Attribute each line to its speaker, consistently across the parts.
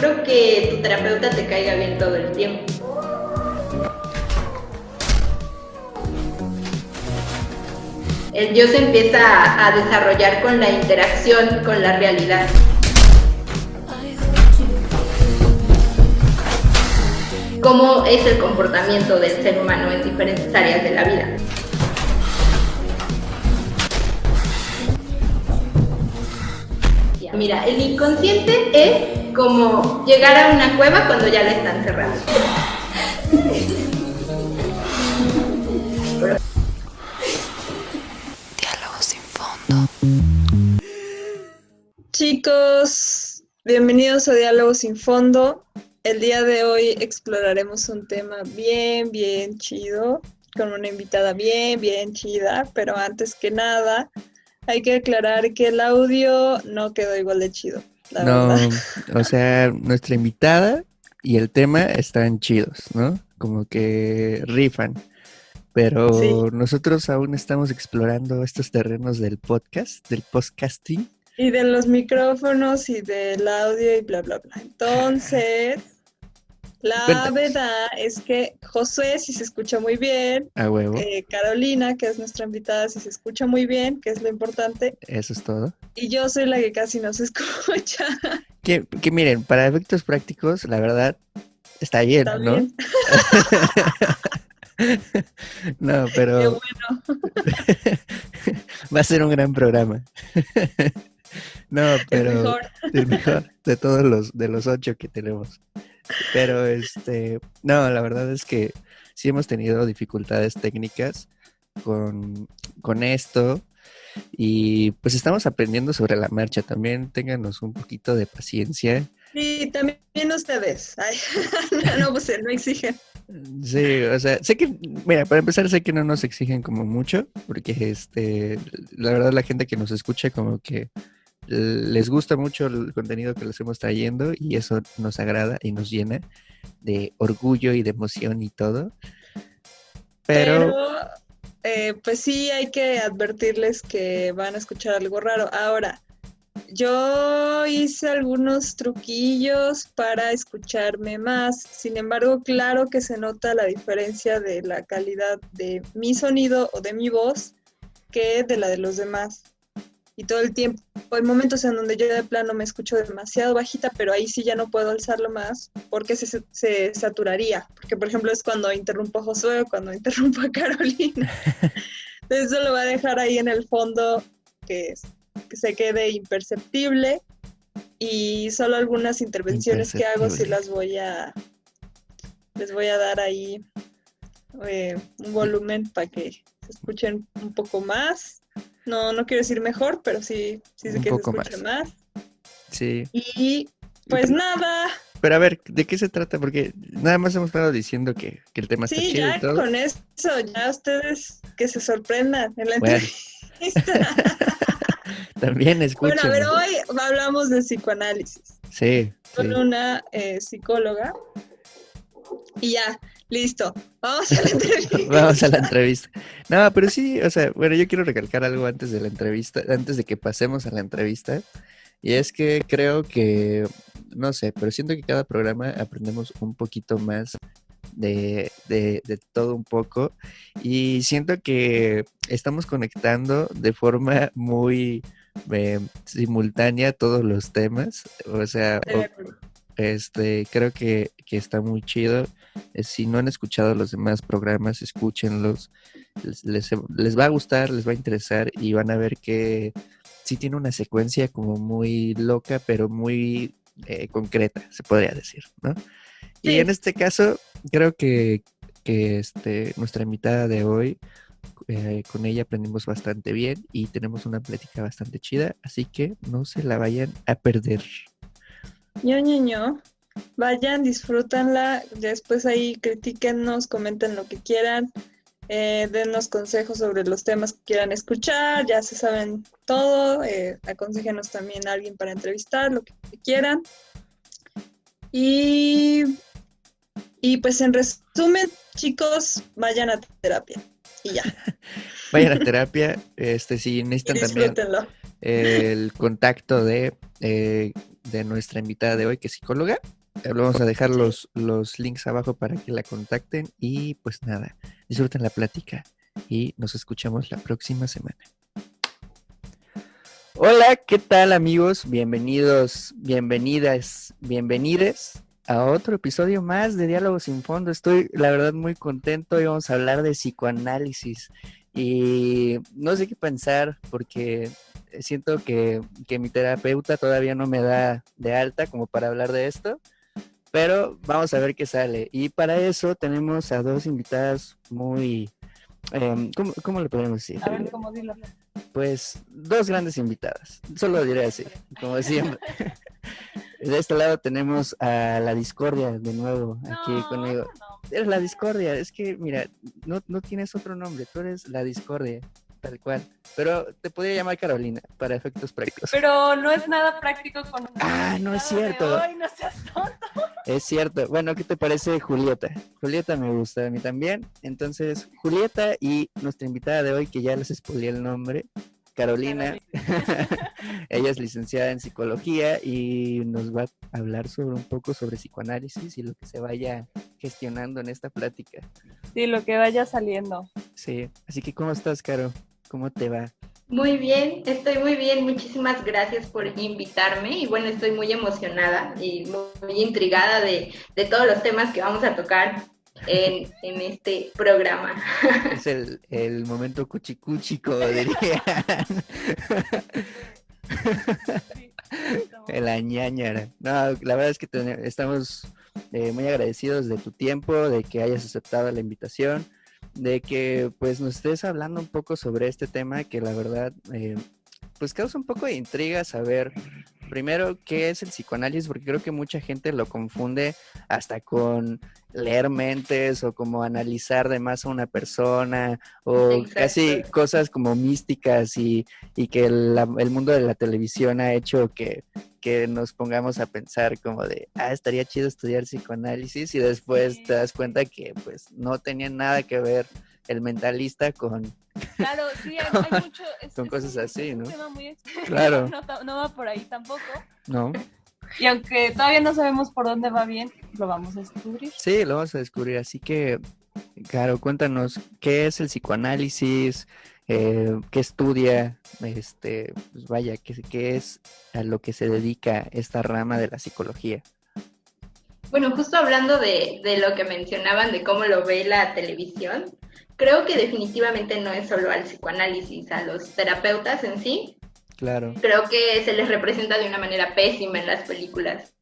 Speaker 1: seguro que tu terapeuta te caiga bien todo el tiempo. El yo se empieza a desarrollar con la interacción con la realidad. Cómo es el comportamiento del ser humano en diferentes áreas de la vida. Mira, el inconsciente es como llegar a una cueva cuando ya la están cerrando.
Speaker 2: Diálogo sin fondo.
Speaker 3: Chicos, bienvenidos a Diálogo sin fondo. El día de hoy exploraremos un tema bien chido, con una invitada bien chida, pero antes que nada hay que aclarar que el audio no quedó igual de chido, la verdad.
Speaker 4: O sea, nuestra invitada y el tema están chidos, ¿no? Como que rifan. Pero
Speaker 3: Sí.
Speaker 4: nosotros aún estamos explorando estos terrenos del podcast, del podcasting.
Speaker 3: Y de los micrófonos y del audio y bla. Entonces, la verdad es que Josué sí se escucha muy bien.
Speaker 4: A huevo.
Speaker 3: Carolina, que es nuestra invitada, sí se escucha muy bien, que es lo importante.
Speaker 4: Eso es todo.
Speaker 3: Y yo soy la que casi no se escucha.
Speaker 4: Que miren, para efectos prácticos, la verdad, está bien,
Speaker 3: ¿Está
Speaker 4: ¿no?
Speaker 3: bien?
Speaker 4: No, pero
Speaker 3: Qué bueno.
Speaker 4: va a ser un gran programa. No, pero
Speaker 3: El mejor.
Speaker 4: el mejor de todos los 8 que tenemos. Pero no, la verdad es que sí hemos tenido dificultades técnicas con esto y pues estamos aprendiendo sobre la marcha. También ténganos un poquito de paciencia.
Speaker 3: Sí, también ustedes. Ay, no, pues no exigen.
Speaker 4: Sí, o sea, sé que, mira, para empezar sé que no nos exigen como mucho, porque la verdad la gente que nos escucha como que les gusta mucho el contenido que les hemos trayendo y eso nos agrada y nos llena de orgullo y de emoción y todo. Pero
Speaker 3: pues sí hay que advertirles que van a escuchar algo raro. Ahora, yo hice algunos truquillos para escucharme más. Sin embargo, claro que se nota la diferencia de la calidad de mi sonido o de mi voz que de la de los demás. Y todo el tiempo, hay momentos en donde yo de plano me escucho demasiado bajita, pero ahí sí ya no puedo alzarlo más porque se saturaría. Porque, por ejemplo, es cuando interrumpo a Josué o cuando interrumpo a Carolina. Entonces eso lo va a dejar ahí en el fondo que se quede imperceptible y solo algunas intervenciones que hago sí les voy a dar ahí un volumen para que se escuchen un poco más. No quiero decir mejor, pero sí que se escuche más.
Speaker 4: Sí.
Speaker 3: Y pues nada.
Speaker 4: Pero a ver, ¿de qué se trata? Porque nada más hemos estado diciendo que el tema está chido y todo.
Speaker 3: Sí, ya con eso, ya ustedes que se sorprendan en la entrevista.
Speaker 4: También escuchen.
Speaker 3: Bueno, a ver, hoy hablamos de psicoanálisis.
Speaker 4: Sí.
Speaker 3: Con una psicóloga. Y ya, listo. Vamos a la entrevista.
Speaker 4: Vamos a la entrevista. No, pero sí, o sea, bueno, yo quiero recalcar algo antes de la entrevista, antes de que pasemos a la entrevista. Y es que creo que, no sé, pero siento que cada programa aprendemos un poquito más de todo un poco. Y siento que estamos conectando de forma muy simultánea todos los temas. O sea, creo que está muy chido. Si no han escuchado los demás programas, escúchenlos. Les va a gustar, les va a interesar y van a ver que sí tiene una secuencia como muy loca, pero muy concreta, se podría decir, ¿no? Sí. Y en este caso, creo que nuestra invitada de hoy, con ella aprendimos bastante bien y tenemos una plática bastante chida, así que no se la vayan a perder.
Speaker 3: ño. Vayan, disfrútanla, después ahí critíquennos, comenten lo que quieran, dennos consejos sobre los temas que quieran escuchar, ya se saben todo, aconséjenos también a alguien para entrevistar, lo que quieran. Y pues en resumen, chicos, vayan a terapia y ya.
Speaker 4: Vayan a terapia, si necesitan también el contacto de nuestra invitada de hoy, que es psicóloga. Vamos a dejar los links abajo para que la contacten y pues nada, disfruten la plática y nos escuchamos la próxima semana. Hola, ¿qué tal amigos? Bienvenidos, bienvenidas, bienvenides a otro episodio más de Diálogo Sin Fondo. Estoy la verdad muy contento y vamos a hablar de psicoanálisis y no sé qué pensar porque siento que mi terapeuta todavía no me da de alta como para hablar de esto, pero vamos a ver qué sale. Y para eso tenemos a dos invitadas muy... ¿cómo le podemos decir?
Speaker 3: A ver, ¿cómo dilo?
Speaker 4: Pues dos grandes invitadas, solo diré así, como siempre. De este lado tenemos a la Discordia de nuevo aquí conmigo. Eres la Discordia, es que mira, no tienes otro nombre, tú eres la Discordia, tal cual. Pero te podría llamar Carolina para efectos prácticos.
Speaker 5: Pero no es nada práctico con...
Speaker 4: No es cierto.
Speaker 5: Ay, no seas tonto.
Speaker 4: Es cierto. Bueno, ¿qué te parece Julieta? Julieta me gusta, a mí también. Entonces, Julieta y nuestra invitada de hoy, que ya les spoileé el nombre, Carolina. Ella es licenciada en psicología y nos va a hablar un poco sobre psicoanálisis y lo que se vaya gestionando en esta plática.
Speaker 5: Sí, lo que vaya saliendo.
Speaker 4: Sí, así que ¿cómo estás, Caro? ¿Cómo te va?
Speaker 1: Muy bien, estoy muy bien, muchísimas gracias por invitarme y bueno, estoy muy emocionada y muy intrigada de todos los temas que vamos a tocar en este programa.
Speaker 4: Es el momento cuchicuchi, como dirían. La ñañara. No, la verdad es que estamos muy agradecidos de tu tiempo, de que hayas aceptado la invitación, de que pues nos estés hablando un poco sobre este tema que la verdad pues causa un poco de intriga saber primero qué es el psicoanálisis, porque creo que mucha gente lo confunde hasta con leer mentes o como analizar de más a una persona o
Speaker 1: Exacto.
Speaker 4: Casi cosas como místicas y que el mundo de la televisión ha hecho que nos pongamos a pensar como de, estaría chido estudiar psicoanálisis y después te das cuenta que pues no tenía nada que ver el mentalista con...
Speaker 5: Claro, sí, hay mucho...
Speaker 4: con cosas así, ¿no?
Speaker 5: Es un tema muy extenso.
Speaker 4: Claro.
Speaker 5: No va por ahí tampoco.
Speaker 4: No.
Speaker 5: Y aunque todavía no sabemos por dónde va bien, lo vamos a descubrir.
Speaker 4: Sí, lo vamos a descubrir. Así que, Caro, cuéntanos, ¿qué es el psicoanálisis? ¿Qué estudia? Pues vaya, ¿qué es a lo que se dedica esta rama de la psicología?
Speaker 1: Bueno, justo hablando de lo que mencionaban, de cómo lo ve la televisión, creo que definitivamente no es solo al psicoanálisis, a los terapeutas en sí.
Speaker 4: Claro.
Speaker 1: Creo que se les representa de una manera pésima en las películas.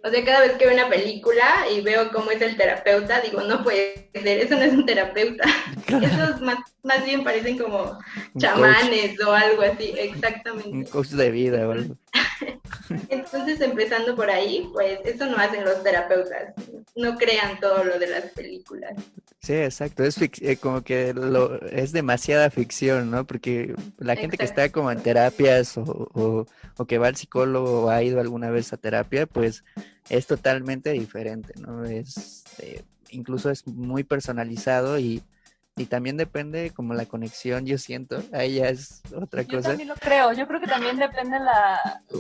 Speaker 1: O sea, cada vez que veo una película y veo cómo es el terapeuta, digo, no puede ser, eso no es un terapeuta. Claro. Esos más bien parecen como chamanes o algo así, exactamente.
Speaker 4: Un coach de vida o algo.
Speaker 1: Entonces, empezando por ahí, pues eso no hacen los terapeutas. No crean todo lo de las películas.
Speaker 4: Sí, exacto. Es como que es demasiada ficción, ¿no? Porque la gente que está como en terapias o que va al psicólogo o ha ido alguna vez a terapia, pues es totalmente diferente, ¿no? Incluso es muy personalizado y también depende como la conexión, yo siento, ahí ya es otra cosa.
Speaker 5: Yo también lo creo, yo creo que también depende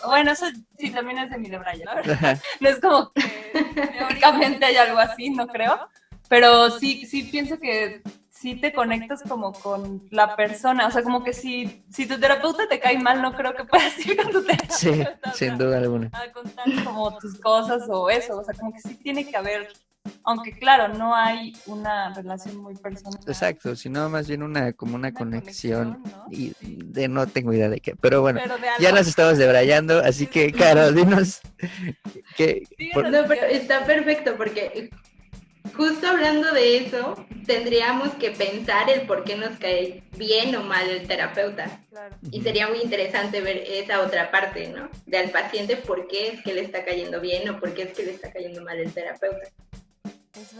Speaker 5: bueno, eso sí también es de mi Brian, la verdad. No es como que teóricamente hay algo así, no creo, pero sí pienso que sí te conectas como con la persona, o sea, como que si tu terapeuta te cae mal, no creo que puedas ir con tu terapeuta.
Speaker 4: Sí, sin duda alguna.
Speaker 5: A contar como tus cosas o eso, o sea, como que sí tiene que haber... Aunque claro, no hay una relación muy personal.
Speaker 4: Exacto, sino más bien una conexión,
Speaker 5: ¿no?
Speaker 4: Y no tengo idea de qué, pero bueno, ya nos estamos debrayando, así que Caro, dinos qué...
Speaker 1: No, pero está perfecto porque justo hablando de eso, tendríamos que pensar el por qué nos cae bien o mal el terapeuta.
Speaker 5: Claro.
Speaker 1: Y sería muy interesante ver esa otra parte, ¿no? Del paciente, por qué es que le está cayendo bien o por qué es que le está cayendo mal el terapeuta.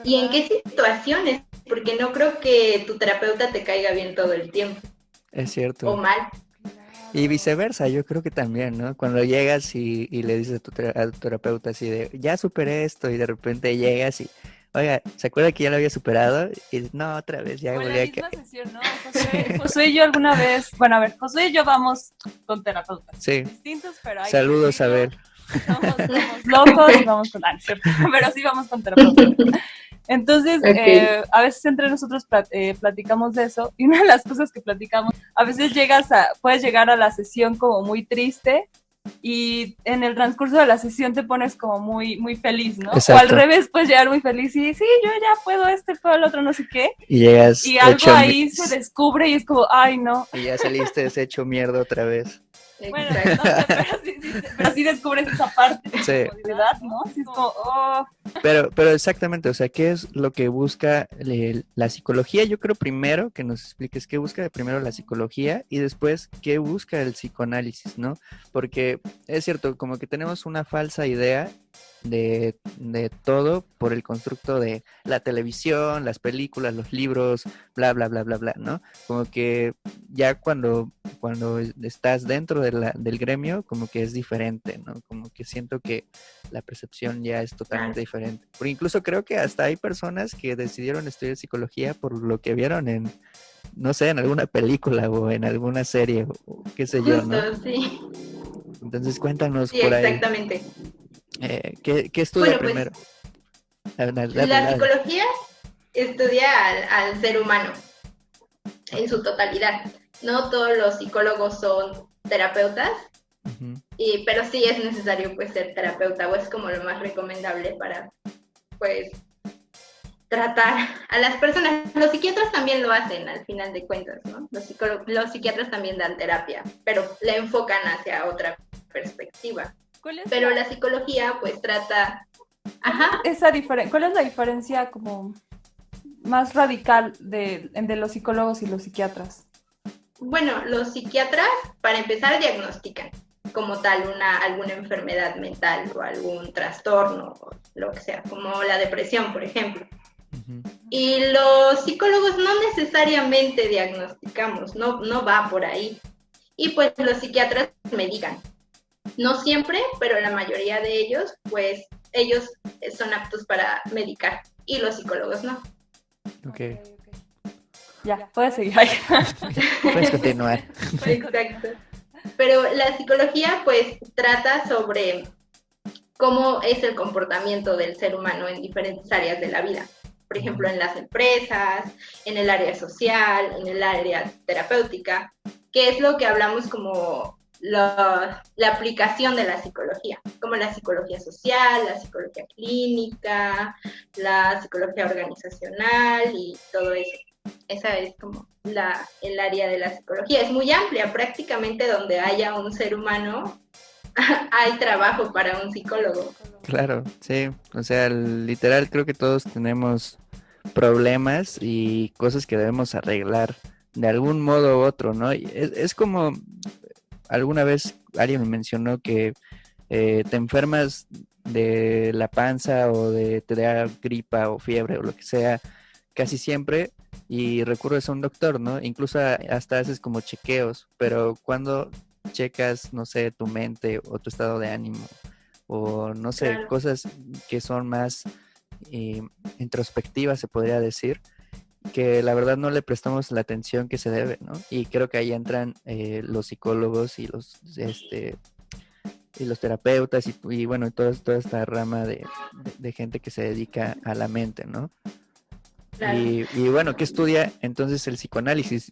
Speaker 1: ¿Y en qué situaciones? Porque no creo que tu terapeuta te caiga bien todo el tiempo.
Speaker 4: Es cierto.
Speaker 1: O mal.
Speaker 4: Y viceversa, yo creo que también, ¿no? Cuando llegas y le dices a tu terapeuta así de, ya superé esto, y de repente llegas y, oiga, ¿se acuerda que ya lo había superado? Y no, otra vez, ya volví a caer.
Speaker 5: Sesión, ¿no? Josué y yo alguna vez, bueno, a ver, Josué y yo vamos con terapeutas.
Speaker 4: Sí.
Speaker 5: Distintos, pero hay
Speaker 4: Saludos a ver.
Speaker 5: somos locos y vamos con... ¿cierto? Pero sí vamos con terapeuta. Entonces,
Speaker 1: Okay.
Speaker 5: a veces entre nosotros platicamos de eso, y una de las cosas que platicamos, a veces puedes llegar a la sesión como muy triste, y en el transcurso de la sesión te pones como muy, muy feliz, ¿no?
Speaker 4: Exacto.
Speaker 5: O al revés, puedes llegar muy feliz y sí, yo ya puedo puedo el otro, no sé qué.
Speaker 4: Y llegas
Speaker 5: Y algo
Speaker 4: hecho
Speaker 5: ahí se descubre y es como, ay, no.
Speaker 4: y ya saliste deshecho mierda otra vez.
Speaker 5: Bueno,
Speaker 1: Exacto.
Speaker 5: no sé, pero sí descubres esa parte de
Speaker 4: Sí.
Speaker 5: comodidad, ¿no? Sí, es como, oh,
Speaker 4: Pero exactamente, o sea, ¿qué es lo que busca la psicología? Yo creo primero que nos expliques qué busca primero la psicología y después qué busca el psicoanálisis, ¿no? Porque es cierto, como que tenemos una falsa idea de todo por el constructo de la televisión, las películas, los libros, bla, bla, bla, bla, bla, ¿no? Como que ya cuando estás dentro del gremio, como que es diferente, ¿no? Como que siento que la percepción ya es totalmente diferente. Porque incluso creo que hasta hay personas que decidieron estudiar psicología por lo que vieron en, no sé, en alguna película o en alguna serie o qué sé yo, ¿no?
Speaker 1: Justo, sí.
Speaker 4: Entonces cuéntanos
Speaker 1: Sí,
Speaker 4: por ahí,
Speaker 1: exactamente.
Speaker 4: ¿qué estudia
Speaker 1: Bueno, pues
Speaker 4: primero? Dale,
Speaker 1: la
Speaker 4: dale.
Speaker 1: psicología estudia al ser humano en su totalidad. No todos los psicólogos son terapeutas,
Speaker 4: Ujú.
Speaker 1: pero sí es necesario pues ser terapeuta o es como lo más recomendable para pues tratar a las personas. Los psiquiatras también lo hacen al final de cuentas, ¿no? Los psiquiatras también dan terapia, pero la enfocan hacia otra perspectiva.
Speaker 5: ¿cuál es
Speaker 1: Pero la psicología pues trata... Ajá.
Speaker 5: ¿Cuál es la diferencia como más radical de los psicólogos y los psiquiatras?
Speaker 1: Bueno, los psiquiatras, para empezar, diagnostican como tal alguna enfermedad mental o algún trastorno, o lo que sea, como la depresión, por ejemplo.
Speaker 4: Ujú.
Speaker 1: Y los psicólogos no necesariamente diagnosticamos, no va por ahí. Y pues los psiquiatras medican. No siempre, pero la mayoría de ellos, pues ellos son aptos para medicar y los psicólogos no.
Speaker 4: Ok,
Speaker 5: Ya, puedes seguir ahí.
Speaker 4: puedes continuar.
Speaker 1: Exacto. Pero la psicología pues trata sobre cómo es el comportamiento del ser humano en diferentes áreas de la vida. Por ejemplo, en las empresas, en el área social, en el área terapéutica, que es lo que hablamos como la aplicación de la psicología, como la psicología social, la psicología clínica, la psicología organizacional y todo eso. Esa es como el área de la psicología. Es muy amplia, prácticamente donde haya un ser humano hay trabajo para un psicólogo.
Speaker 4: Claro, sí, o sea, literal creo que todos tenemos problemas y cosas que debemos arreglar de algún modo u otro, ¿no? Y es como alguna vez alguien me mencionó que te enfermas de la panza o te da gripa o fiebre o lo que sea casi siempre y recurres a un doctor, ¿no? Incluso hasta haces como chequeos, pero cuando checas, no sé, tu mente o tu estado de ánimo o no sé,
Speaker 1: Claro.
Speaker 4: cosas que son más introspectivas, se podría decir, que la verdad no le prestamos la atención que se debe, ¿no? Y creo que ahí entran los psicólogos y los terapeutas y bueno, toda esta rama de gente que se dedica a la mente, ¿no?
Speaker 1: Claro.
Speaker 4: Y bueno, ¿qué estudia entonces el psicoanálisis?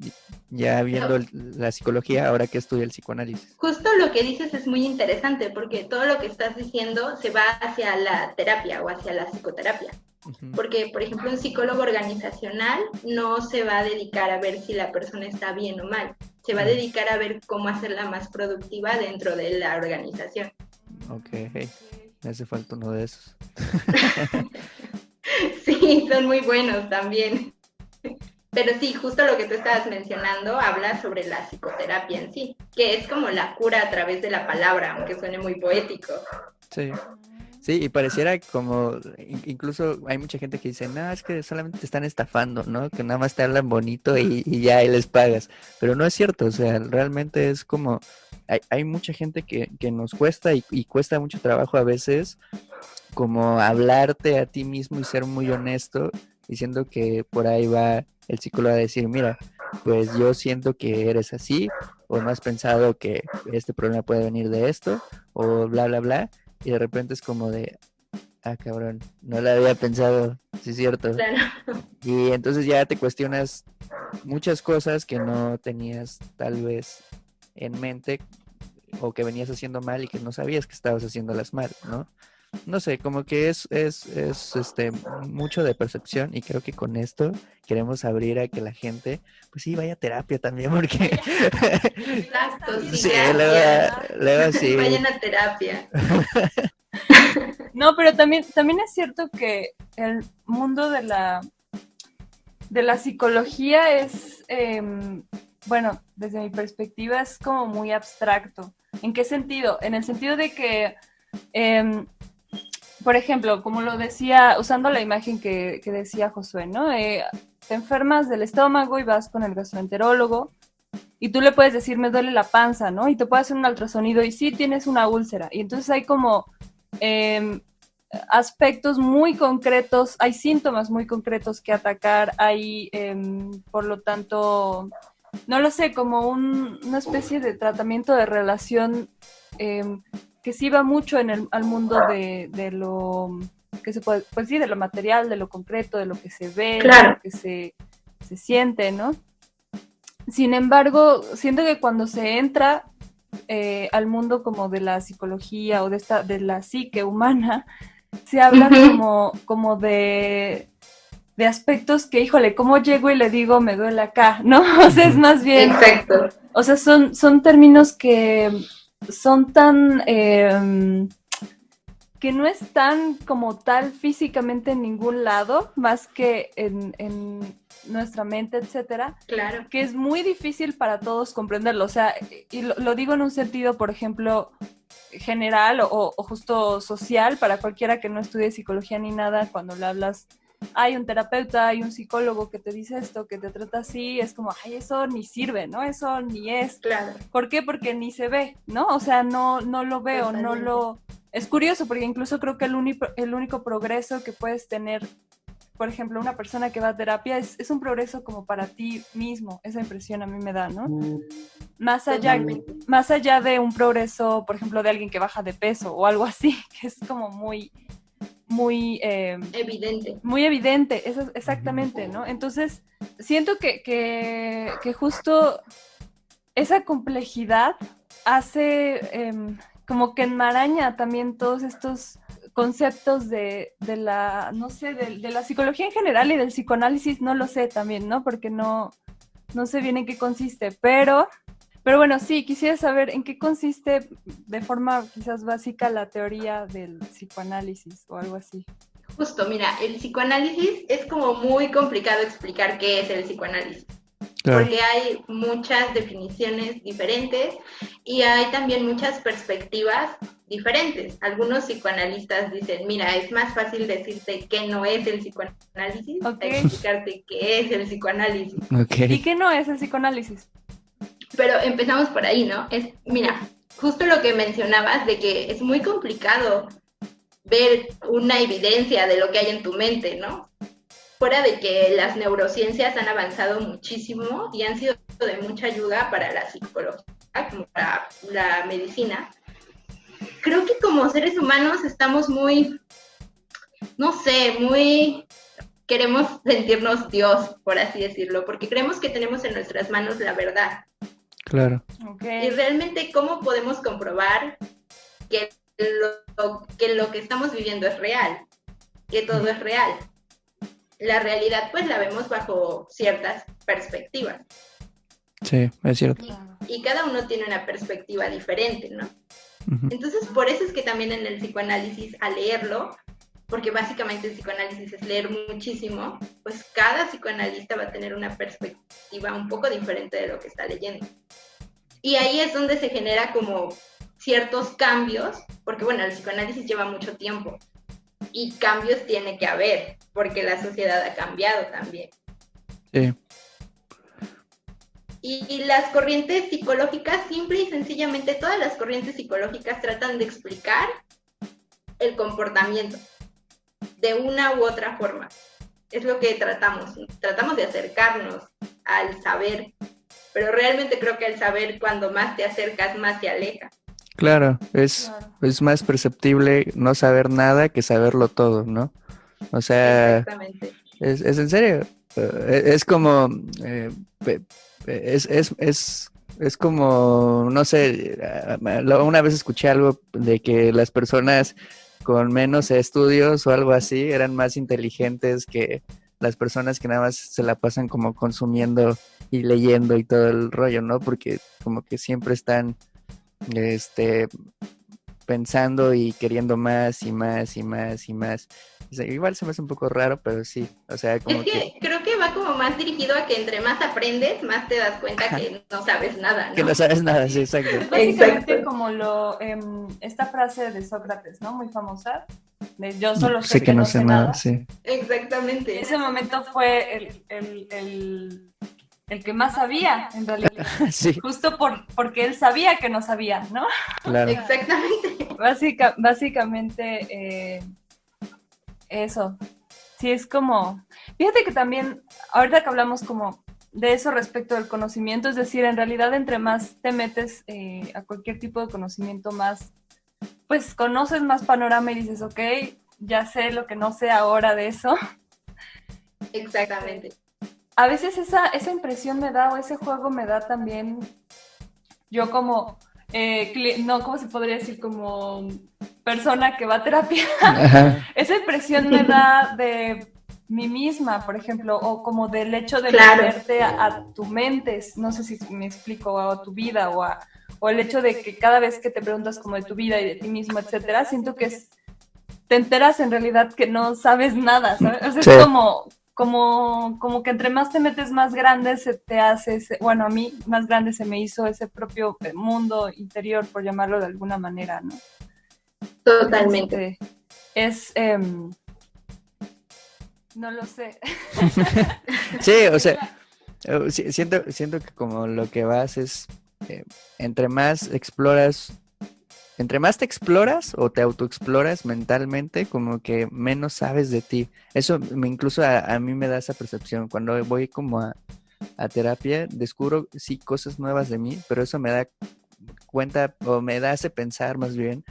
Speaker 4: Ya viendo la psicología, ahora ¿qué estudia el psicoanálisis?
Speaker 1: Justo lo que dices es muy interesante porque todo lo que estás diciendo se va hacia la terapia o hacia la psicoterapia.
Speaker 4: Ujú.
Speaker 1: Porque, por ejemplo, un psicólogo organizacional no se va a dedicar a ver si la persona está bien o mal. Se va a dedicar a ver cómo hacerla más productiva dentro de la organización.
Speaker 4: Ok, me hace falta uno de esos.
Speaker 1: Sí, son muy buenos también. Pero sí, justo lo que tú estabas mencionando habla sobre la psicoterapia en sí, que es como la cura a través de la palabra, aunque suene muy poético.
Speaker 4: Sí. Sí, y pareciera como, incluso hay mucha gente que dice, no, es que solamente te están estafando, ¿no? Que nada más te hablan bonito y ya ahí les pagas. Pero no es cierto, o sea, realmente es como, hay mucha gente que nos cuesta y cuesta mucho trabajo a veces como hablarte a ti mismo y ser muy honesto, diciendo que por ahí va el psicólogo a decir, mira, pues yo siento que eres así, o no has pensado que este problema puede venir de esto, o bla, bla, bla. y de repente es como de, ah, cabrón, no la había pensado, sí es cierto.
Speaker 1: Claro.
Speaker 4: Y entonces ya te cuestionas muchas cosas que no tenías tal vez en mente o que venías haciendo mal y que no sabías que estabas haciéndolas mal, ¿no? No sé, como que es mucho de percepción y creo que con esto queremos abrir a que la gente, pues sí, vaya a terapia también, porque
Speaker 1: Exacto, sí,
Speaker 4: sí,
Speaker 1: gracias.
Speaker 4: luego sí.
Speaker 1: Vayan a terapia.
Speaker 5: No, pero también es cierto que el mundo de la psicología es, bueno, desde mi perspectiva es como muy abstracto. ¿En qué sentido? En el sentido de que, por ejemplo, como lo decía, usando la imagen que decía Josué, ¿no? Te enfermas del estómago y vas con el gastroenterólogo y tú le puedes decir, me duele la panza, ¿no? Y te puede hacer un ultrasonido y sí tienes una úlcera. Y entonces hay como aspectos muy concretos, hay síntomas muy concretos que atacar, hay, por lo tanto, no lo sé, como una especie de tratamiento de relación que sí va mucho al mundo de lo que se puede, pues sí, de lo material, de lo concreto, de lo que se ve,
Speaker 1: Claro.
Speaker 5: de lo que se siente, ¿no? Sin embargo, siento que cuando se entra al mundo como de la psicología o de la psique humana, se habla como de aspectos que, híjole, ¿cómo llego y le digo me duele acá? ¿No? O sea, es más bien...
Speaker 1: Exacto.
Speaker 5: O sea, son términos que son tan... que no están como tal físicamente en ningún lado, más que en nuestra mente, etcétera.
Speaker 1: Claro.
Speaker 5: Que es muy difícil para todos comprenderlo. O sea, y lo digo en un sentido, por ejemplo, general o justo social, para cualquiera que no estudie psicología ni nada, cuando le hablas, hay un terapeuta, hay un psicólogo que te dice esto, que te trata así, es como, ay, eso ni sirve, ¿no? Eso ni es.
Speaker 1: Claro.
Speaker 5: ¿Por qué? Porque ni se ve, ¿no? O sea, no lo veo,
Speaker 1: Totalmente.
Speaker 5: no lo... Es curioso, porque incluso creo que el único progreso que puedes tener, por ejemplo, una persona que va a terapia es un progreso como para ti mismo. Esa impresión a mí me da, ¿no? Más allá de un progreso, por ejemplo, de alguien que baja de peso o algo así, que es como muy
Speaker 1: evidente.
Speaker 5: Muy evidente, eso exactamente, ¿no? Entonces, siento que justo esa complejidad hace como que enmaraña también todos estos conceptos de la, no sé, de la psicología en general y del psicoanálisis, no lo sé también, ¿no? Porque no sé bien en qué consiste, pero bueno, sí, quisiera saber en qué consiste de forma quizás básica la teoría del psicoanálisis o algo así.
Speaker 1: Justo, mira, el psicoanálisis es como muy complicado explicar qué es el psicoanálisis. Claro. Porque hay muchas definiciones diferentes y hay también muchas perspectivas diferentes. Algunos psicoanalistas dicen, mira, es más fácil decirte qué no es el psicoanálisis que explicarte qué es el psicoanálisis.
Speaker 5: ¿Y qué no es el psicoanálisis?
Speaker 1: Pero empezamos por ahí, ¿no? Mira, justo lo que mencionabas de que es muy complicado ver una evidencia de lo que hay en tu mente, ¿no? Fuera de que las neurociencias han avanzado muchísimo y han sido de mucha ayuda para la psicología, como para la medicina, creo que como seres humanos estamos muy, no sé, queremos sentirnos Dios, por así decirlo, porque creemos que tenemos en nuestras manos la verdad.
Speaker 4: Claro.
Speaker 1: Y realmente, ¿cómo podemos comprobar que lo que estamos viviendo es real? Que todo es real. La realidad pues la vemos bajo ciertas perspectivas.
Speaker 4: Sí, es cierto.
Speaker 1: Y cada uno tiene una perspectiva diferente, ¿no? Uh-huh. Entonces por eso es que también en el psicoanálisis, al leerlo, porque básicamente el psicoanálisis es leer muchísimo, pues cada psicoanalista va a tener una perspectiva un poco diferente de lo que está leyendo. Y ahí es donde se genera como ciertos cambios, porque bueno, el psicoanálisis lleva mucho tiempo. Y cambios tiene que haber, porque la sociedad ha cambiado también.
Speaker 4: Sí.
Speaker 1: Y las corrientes psicológicas, simple y sencillamente, todas las corrientes psicológicas tratan de explicar el comportamiento de una u otra forma. Es lo que tratamos de acercarnos al saber, pero realmente creo que el saber, cuando más te acercas, más te aleja.
Speaker 4: Claro,
Speaker 5: Claro.
Speaker 4: es más perceptible no saber nada que saberlo todo, ¿no? O sea,
Speaker 1: Exactamente.
Speaker 4: es en serio. Es como, pe- es como, no sé, una vez escuché algo de que las personas con menos estudios o algo así eran más inteligentes que las personas que nada más se la pasan como consumiendo y leyendo y todo el rollo, ¿no? Porque como que siempre están, este, pensando y queriendo más y más y más y más. O sea, igual se me hace un poco raro, pero sí, o sea,
Speaker 1: Es
Speaker 4: como que,
Speaker 1: que creo que va como más dirigido a que entre más aprendes, más te das cuenta que no sabes nada,
Speaker 4: que
Speaker 1: ¿no?
Speaker 4: no sabes nada, sí, exacto.
Speaker 5: Es básicamente
Speaker 1: Exacto.
Speaker 5: como esta frase de Sócrates, ¿no? Muy famosa, de yo solo sé
Speaker 4: Sé que no sé nada,
Speaker 5: nada.
Speaker 4: sí.
Speaker 1: Exactamente.
Speaker 5: Ese momento fue el que más sabía, en realidad.
Speaker 4: Sí,
Speaker 5: Justo porque él sabía que no sabía, ¿no?
Speaker 4: claro.
Speaker 1: Exactamente.
Speaker 5: Básicamente, eso. Sí, es como... Fíjate que también, ahorita que hablamos como de eso respecto del conocimiento, es decir, en realidad entre más te metes a cualquier tipo de conocimiento, más, pues conoces más panorama y dices, ok, ya sé lo que no sé ahora de eso.
Speaker 1: Exactamente.
Speaker 5: A veces esa impresión me da, o ese juego me da también, yo como, no, ¿cómo se podría decir? Como persona que va a terapia.
Speaker 4: Ajá.
Speaker 5: Esa impresión me da de mí misma, por ejemplo, o como del hecho de
Speaker 1: Claro.
Speaker 5: meterte a tu mente, no sé si me explico, o a tu vida, o el hecho de que cada vez que te preguntas como de tu vida y de ti mismo, etcétera, siento que te enteras en realidad que no sabes nada, ¿sabes? O sea,
Speaker 4: Sí.
Speaker 5: es como que entre más te metes, más grande se te hace, bueno, a mí más grande se me hizo ese propio mundo interior, por llamarlo de alguna manera, ¿no?
Speaker 1: Totalmente.
Speaker 5: No lo sé.
Speaker 4: Sí, o sea, siento que como lo que vas es, entre más exploras, entre más te exploras o te autoexploras mentalmente, como que menos sabes de ti. Eso incluso a mí me da esa percepción. Cuando voy como a terapia, descubro sí cosas nuevas de mí, pero eso me da cuenta o me hace pensar más bien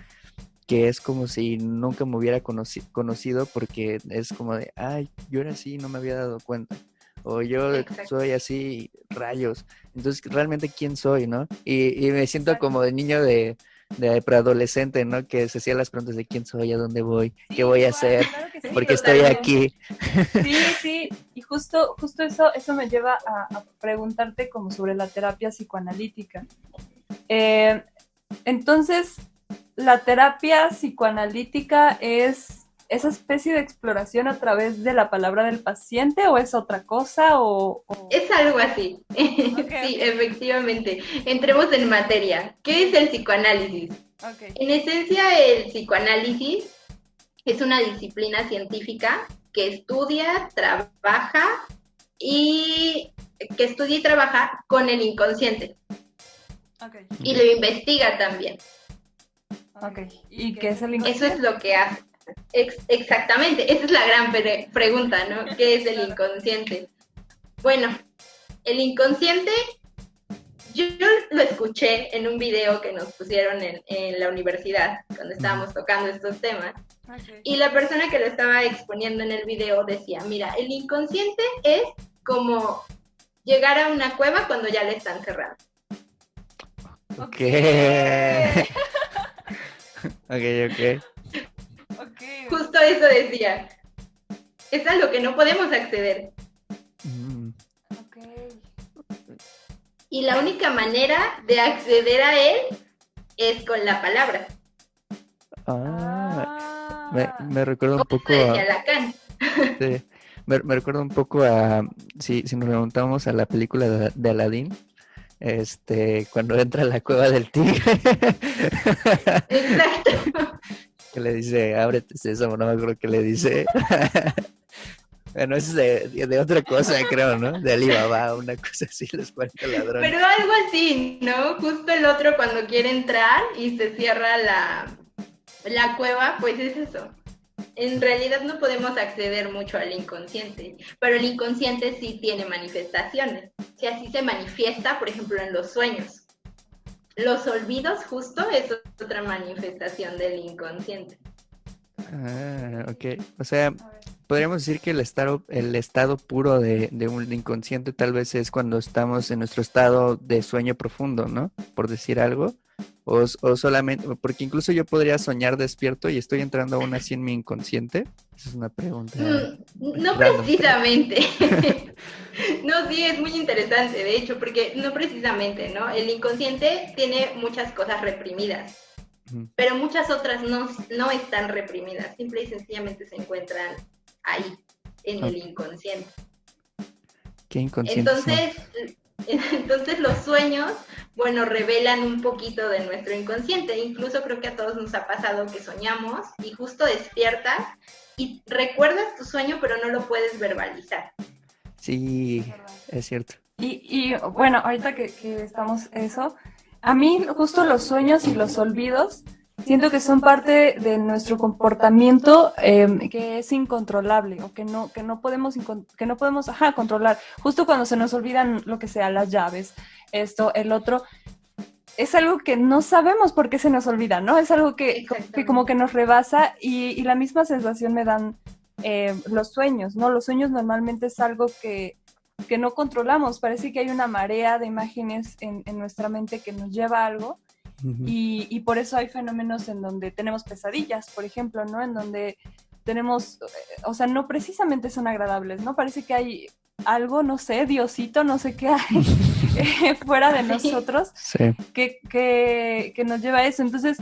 Speaker 4: que es como si nunca me hubiera conocido porque es como de, ay, yo era así, no me había dado cuenta. O yo
Speaker 1: Exacto.
Speaker 4: soy así, rayos. Entonces, ¿realmente quién soy, no? Y me siento
Speaker 5: Exacto.
Speaker 4: como de niño de preadolescente, ¿no? Que se hacía las preguntas de quién soy, a dónde voy,
Speaker 5: Sí,
Speaker 4: qué voy a
Speaker 5: igual,
Speaker 4: hacer,
Speaker 5: claro que sí,
Speaker 4: porque estoy
Speaker 1: totalmente.
Speaker 4: aquí.
Speaker 5: Sí, y justo eso me lleva a preguntarte como sobre la terapia psicoanalítica. Entonces, ¿la terapia psicoanalítica es esa especie de exploración a través de la palabra del paciente o es otra cosa?
Speaker 1: Es algo así.
Speaker 5: Okay,
Speaker 1: Sí,
Speaker 5: ok.
Speaker 1: efectivamente. Entremos en materia. ¿Qué es el psicoanálisis?
Speaker 5: Okay.
Speaker 1: En esencia, el psicoanálisis es una disciplina científica que estudia, trabaja y con el inconsciente.
Speaker 5: Okay.
Speaker 1: Y lo investiga también.
Speaker 5: Okay. ¿Y qué es el
Speaker 1: Eso
Speaker 5: inconsciente?
Speaker 1: es lo que hace. Exactamente, esa es la gran pregunta, ¿no? ¿Qué es el inconsciente? Bueno, el inconsciente, yo lo escuché en un video que nos pusieron en la universidad cuando estábamos tocando estos temas.
Speaker 5: Okay.
Speaker 1: Y la persona que lo estaba exponiendo en el video decía, mira, el inconsciente es como llegar a una cueva cuando ya la están cerrando.
Speaker 4: Ok.
Speaker 5: Okay.
Speaker 1: Justo eso decía. Es a lo que no podemos acceder.
Speaker 5: Okay.
Speaker 1: Y la única manera de acceder a él es con la palabra.
Speaker 4: Me recuerda un poco
Speaker 1: Decía Lacan.
Speaker 4: sí, me recuerda un poco a, si nos remontamos a la película de Aladdin, cuando entra a la cueva del tigre.
Speaker 1: Exacto.
Speaker 4: Que le dice, ábrete sésamo, no me acuerdo qué le dice. Bueno, eso es de otra cosa, creo, ¿no? De Alibaba, una cosa así, los 40 ladrones.
Speaker 1: Pero algo así, ¿no? Justo el otro cuando quiere entrar y se cierra la cueva, pues es eso. En realidad no podemos acceder mucho al inconsciente, pero el inconsciente sí tiene manifestaciones. Si así se manifiesta, por ejemplo, en los sueños. Los olvidos justo es otra manifestación del inconsciente.
Speaker 4: Ah, ok. O sea, podríamos decir que el estado puro de un inconsciente tal vez es cuando estamos en nuestro estado de sueño profundo, ¿no? Por decir algo. O solamente, porque incluso yo podría soñar despierto y estoy entrando aún así en mi inconsciente. Esa es una pregunta.
Speaker 1: No
Speaker 4: random.
Speaker 1: precisamente. No, sí, es muy interesante, de hecho, porque no precisamente, ¿no? El inconsciente tiene muchas cosas reprimidas, pero muchas otras no están reprimidas, simple y sencillamente se encuentran ahí, en el inconsciente.
Speaker 4: ¿Qué inconsciente
Speaker 1: Entonces los sueños, bueno, revelan un poquito de nuestro inconsciente. Incluso creo que a todos nos ha pasado que soñamos y justo despiertas y recuerdas tu sueño, pero no lo puedes verbalizar.
Speaker 4: Sí, es cierto.
Speaker 5: Y bueno, ahorita que estamos eso, a mí justo los sueños y los olvidos siento que son parte de nuestro comportamiento que es incontrolable o que no podemos controlar. Justo cuando se nos olvidan lo que sea, las llaves, esto, el otro, es algo que no sabemos por qué se nos olvida, ¿no? Es algo que como que nos rebasa y la misma sensación me dan los sueños, ¿no? Los sueños normalmente es algo que no controlamos. Parece que hay una marea de imágenes en nuestra mente que nos lleva a algo. Y por eso hay fenómenos en donde tenemos pesadillas, por ejemplo, ¿no? En donde tenemos, o sea, no precisamente son agradables, ¿no? Parece que hay algo, no sé, Diosito, no sé qué hay fuera de nosotros
Speaker 4: sí.
Speaker 5: que nos lleva a eso. Entonces,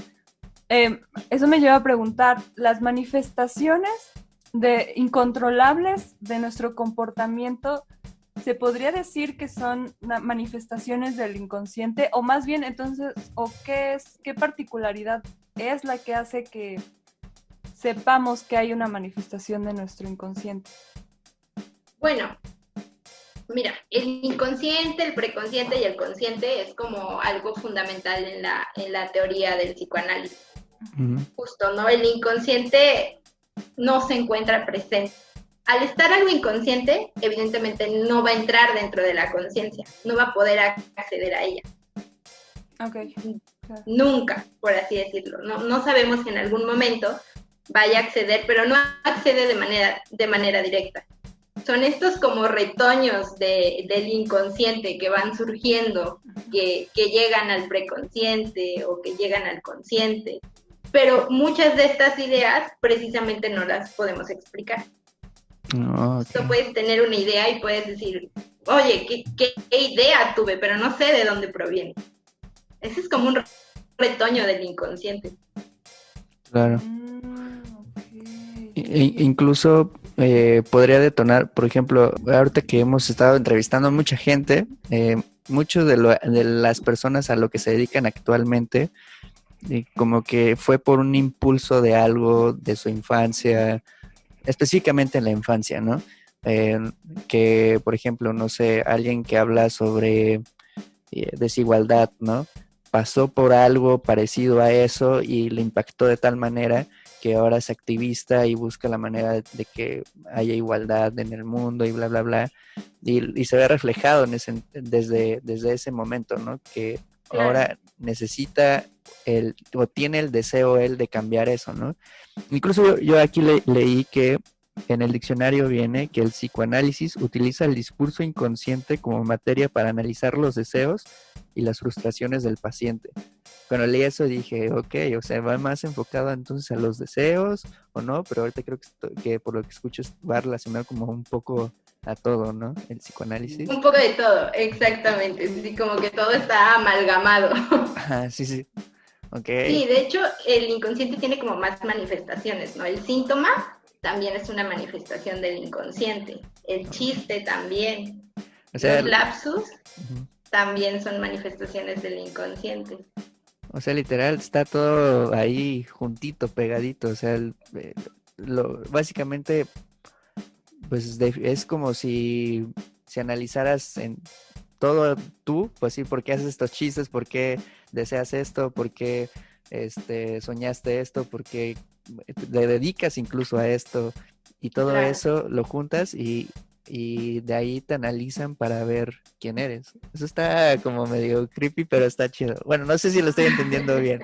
Speaker 5: eso me lleva a preguntar, ¿las manifestaciones incontrolables de nuestro comportamiento se podría decir que son manifestaciones del inconsciente? O más bien, entonces, ¿o qué particularidad es la que hace que sepamos que hay una manifestación de nuestro inconsciente?
Speaker 1: Bueno, mira, el inconsciente, el preconsciente y el consciente es como algo fundamental en la teoría del psicoanálisis. Justo, ¿no? El inconsciente no se encuentra presente. Al estar algo inconsciente, evidentemente no va a entrar dentro de la conciencia, no va a poder acceder a ella.
Speaker 5: Okay.
Speaker 1: Nunca, por así decirlo. No sabemos si en algún momento vaya a acceder, pero no accede de manera directa. Son estos como retoños del inconsciente que van surgiendo, que llegan al preconsciente o que llegan al consciente. Pero muchas de estas ideas precisamente no las podemos explicar. Tú puedes tener una idea y puedes decir, oye, ¿qué idea tuve? Pero no sé de dónde proviene. Ese es como un retoño del inconsciente.
Speaker 4: Claro. Incluso podría detonar, por ejemplo, ahorita que hemos estado entrevistando a mucha gente, muchos de las personas a lo que se dedican actualmente, como que fue por un impulso de algo de su infancia, específicamente en la infancia, ¿no? Que, por ejemplo, no sé, alguien que habla sobre desigualdad, ¿no? Pasó por algo parecido a eso y le impactó de tal manera que ahora es activista y busca la manera de que haya igualdad en el mundo y bla, bla, bla. Y se ve reflejado desde ese momento, ¿no? Que claro, ahora necesita o tiene el deseo él de cambiar eso, ¿no? Incluso yo aquí leí que en el diccionario viene que el psicoanálisis utiliza el discurso inconsciente como materia para analizar los deseos y las frustraciones del paciente. Cuando leí eso dije, ok, o sea, va más enfocado entonces a los deseos o no, pero ahorita creo que por lo que escucho va relacionado como un poco a todo, ¿no? El psicoanálisis.
Speaker 1: Un poco de todo, exactamente. Sí, como que todo está amalgamado.
Speaker 4: Ajá, sí. Okay.
Speaker 1: Sí, de hecho, el inconsciente tiene como más manifestaciones, ¿no? El síntoma también es una manifestación del inconsciente. El chiste también. O sea, los lapsus también son manifestaciones del inconsciente.
Speaker 4: O sea, literal, está todo ahí juntito, pegadito. O sea, básicamente, pues es como si analizaras en todo tú, pues sí, ¿por qué haces estos chistes? ¿Por qué deseas esto? ¿Por qué soñaste esto? ¿Por qué le dedicas incluso a esto? Y todo claro, eso lo juntas y y de ahí te analizan para ver quién eres. Eso está como medio creepy, pero está chido. Bueno, no sé si lo estoy entendiendo bien,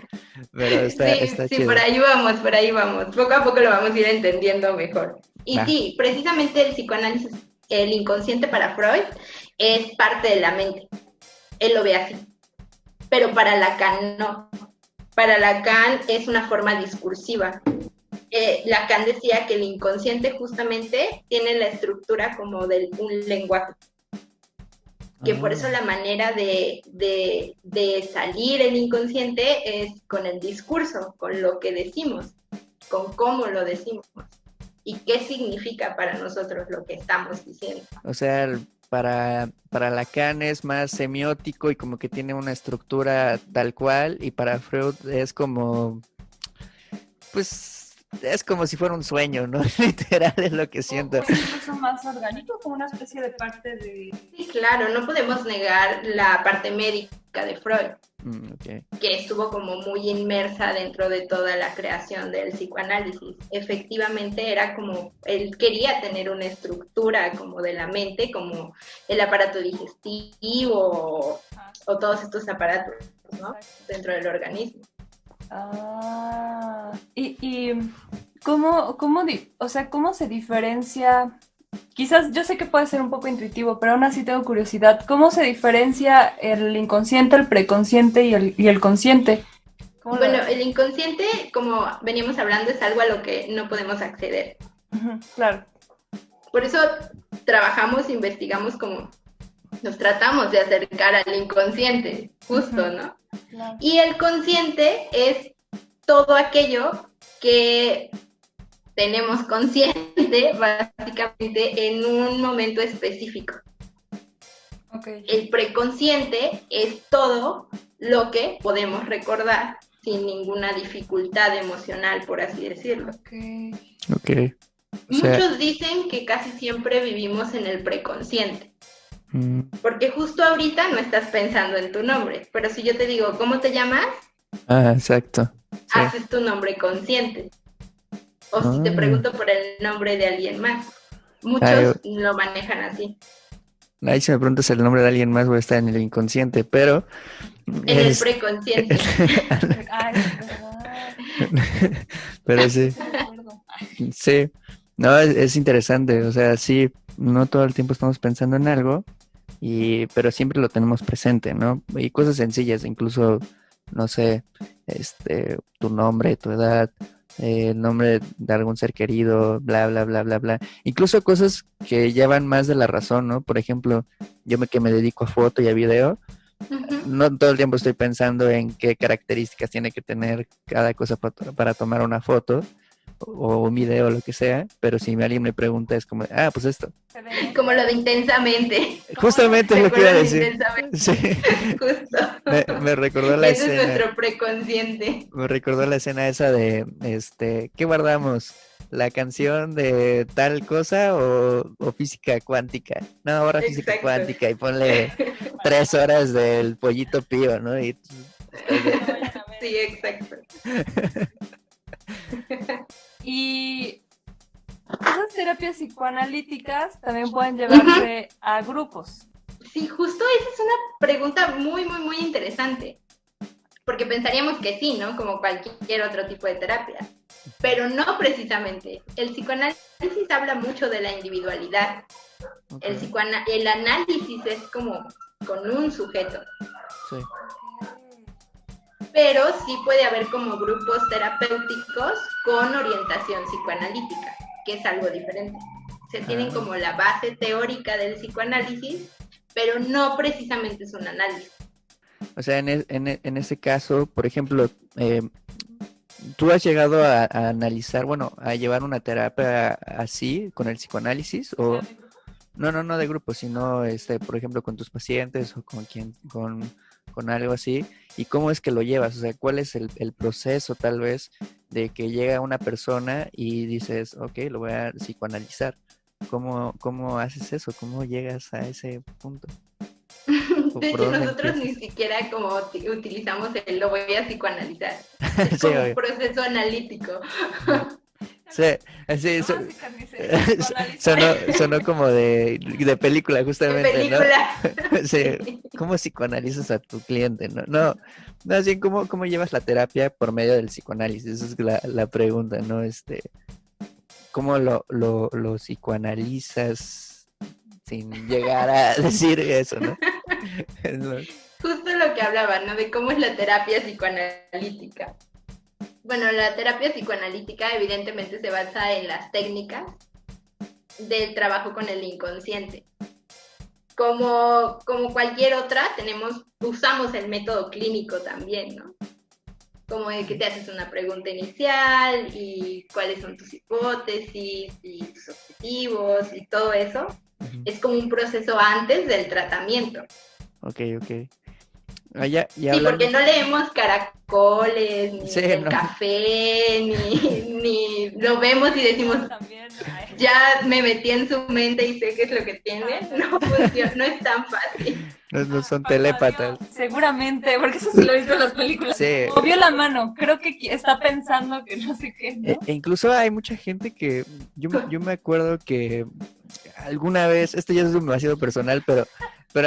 Speaker 4: pero está
Speaker 1: sí,
Speaker 4: chido.
Speaker 1: por ahí vamos, por ahí vamos. Poco a poco lo vamos a ir entendiendo mejor. Y sí, precisamente el psicoanálisis, el inconsciente para Freud es parte de la mente. Él lo ve así. Pero para Lacan no. Para Lacan es una forma discursiva. Lacan decía que el inconsciente justamente tiene la estructura como de un lenguaje. Que por eso la manera de salir el inconsciente es con el discurso, con lo que decimos, con cómo lo decimos y qué significa para nosotros lo que estamos diciendo.
Speaker 4: O sea, para Lacan es más semiótico y como que tiene una estructura tal cual, y para Freud es como, pues, es como si fuera un sueño, ¿no? Literal es lo que siento.
Speaker 5: O incluso más orgánico, como una especie de parte de...
Speaker 1: Sí, claro, no podemos negar la parte médica de Freud,
Speaker 4: Okay.
Speaker 1: que estuvo como muy inmersa dentro de toda la creación del psicoanálisis. Efectivamente era como, él quería tener una estructura como de la mente, como el aparato digestivo o todos estos aparatos, ¿no? Dentro del organismo.
Speaker 5: Y ¿cómo se diferencia? Quizás yo sé que puede ser un poco intuitivo, pero aún así tengo curiosidad. ¿Cómo se diferencia el inconsciente, el preconsciente y el consciente?
Speaker 1: Bueno, el inconsciente, como veníamos hablando, es algo a lo que no podemos acceder.
Speaker 5: Claro.
Speaker 1: Por eso trabajamos, investigamos, como nos tratamos de acercar al inconsciente, justo, ¿no?
Speaker 5: Claro.
Speaker 1: Y el consciente es todo aquello que tenemos consciente básicamente en un momento específico.
Speaker 5: Okay.
Speaker 1: El preconsciente es todo lo que podemos recordar sin ninguna dificultad emocional, por así decirlo.
Speaker 4: Okay. O sea,
Speaker 1: muchos dicen que casi siempre vivimos en el preconsciente. Porque justo ahorita no estás pensando en tu nombre, pero si yo te digo, ¿cómo te llamas?
Speaker 4: Exacto. Sí.
Speaker 1: Haces tu nombre consciente. O si te pregunto por el nombre de alguien más. Muchos lo manejan así.
Speaker 4: Ahí si me preguntas el nombre de alguien más voy a estar en el inconsciente, pero...
Speaker 1: En el preconsciente.
Speaker 4: Pero sí. Sí. No, es interesante. O sea, sí, no todo el tiempo estamos pensando en algo, pero siempre lo tenemos presente, ¿no? Y cosas sencillas, incluso, no sé, tu nombre, tu edad, el nombre de algún ser querido, bla, bla, bla, bla, bla. Incluso cosas que llevan más de la razón, ¿no? Por ejemplo, que me dedico a foto y a video, no todo el tiempo estoy pensando en qué características tiene que tener cada cosa para tomar una foto o un video o lo que sea, pero si alguien me pregunta es como, pues esto.
Speaker 1: Como lo de Intensamente.
Speaker 4: Justamente es lo que iba a decir. Sí.
Speaker 1: Justo.
Speaker 4: Me recordó la escena.
Speaker 1: Ese es nuestro preconsciente.
Speaker 4: Me recordó la escena esa de, ¿qué guardamos? ¿La canción de tal cosa o física cuántica? No, ahora física cuántica y ponle 3 horas del Pollito Pío, ¿no? Y...
Speaker 1: Sí, exacto.
Speaker 5: Y esas terapias psicoanalíticas también pueden llevarse a grupos.
Speaker 1: Sí, justo esa es una pregunta muy, muy, muy interesante. Porque pensaríamos que sí, ¿no? Como cualquier otro tipo de terapia. Pero no precisamente. El psicoanálisis habla mucho de la individualidad.
Speaker 4: Okay.
Speaker 1: El análisis es como con un sujeto.
Speaker 4: Sí.
Speaker 1: Pero sí puede haber como grupos terapéuticos con orientación psicoanalítica, que es algo diferente. Se tienen como la base teórica del psicoanálisis, pero no precisamente es un análisis.
Speaker 4: O sea, en ese caso, por ejemplo, ¿tú has llegado a analizar, a llevar una terapia así, con el psicoanálisis? O no de grupo, sino, por ejemplo, con tus pacientes o con algo así, y cómo es que lo llevas, o sea, cuál es el proceso tal vez de que llega una persona y dices, ok, lo voy a psicoanalizar. ¿Cómo haces eso? ¿Cómo llegas a ese punto?
Speaker 1: De hecho, nosotros ni siquiera como utilizamos lo voy a psicoanalizar. Es como un proceso analítico.
Speaker 4: Sí, así,
Speaker 5: ¿Cómo psicoanalizar?
Speaker 4: sonó como de película,
Speaker 1: De
Speaker 4: justamente,
Speaker 1: película.
Speaker 4: ¿no? Sí, ¿cómo psicoanalizas a tu cliente, no? No, así, ¿cómo llevas la terapia por medio del psicoanálisis? Esa es la pregunta, ¿no? ¿Cómo lo psicoanalizas sin llegar a decir eso, ¿no? No.
Speaker 1: Justo lo que hablaba, ¿no? De cómo es la terapia psicoanalítica. Bueno, la terapia psicoanalítica evidentemente se basa en las técnicas del trabajo con el inconsciente. Como cualquier otra, usamos el método clínico también, ¿no? Como de que te haces una pregunta inicial y cuáles son tus hipótesis y tus objetivos y todo eso.
Speaker 4: Ujú.
Speaker 1: Es como un proceso antes del tratamiento.
Speaker 4: Ok. Ya
Speaker 1: Sí,
Speaker 4: hablando...
Speaker 1: porque no leemos caracoles, ni
Speaker 4: Sí,
Speaker 1: el
Speaker 4: no.
Speaker 1: café, ni lo vemos y decimos,
Speaker 5: También, ay.
Speaker 1: ya me metí en su mente y sé qué es lo que tiene. No funciona, no es tan fácil.
Speaker 4: No son
Speaker 5: Parpadeó,
Speaker 4: telépatas.
Speaker 5: Seguramente, porque eso sí lo he visto en las películas.
Speaker 4: Sí.
Speaker 5: Movió la mano, creo que está pensando que no sé qué, ¿no?
Speaker 4: E incluso hay mucha gente que yo me acuerdo que alguna vez, esto ya es demasiado personal, pero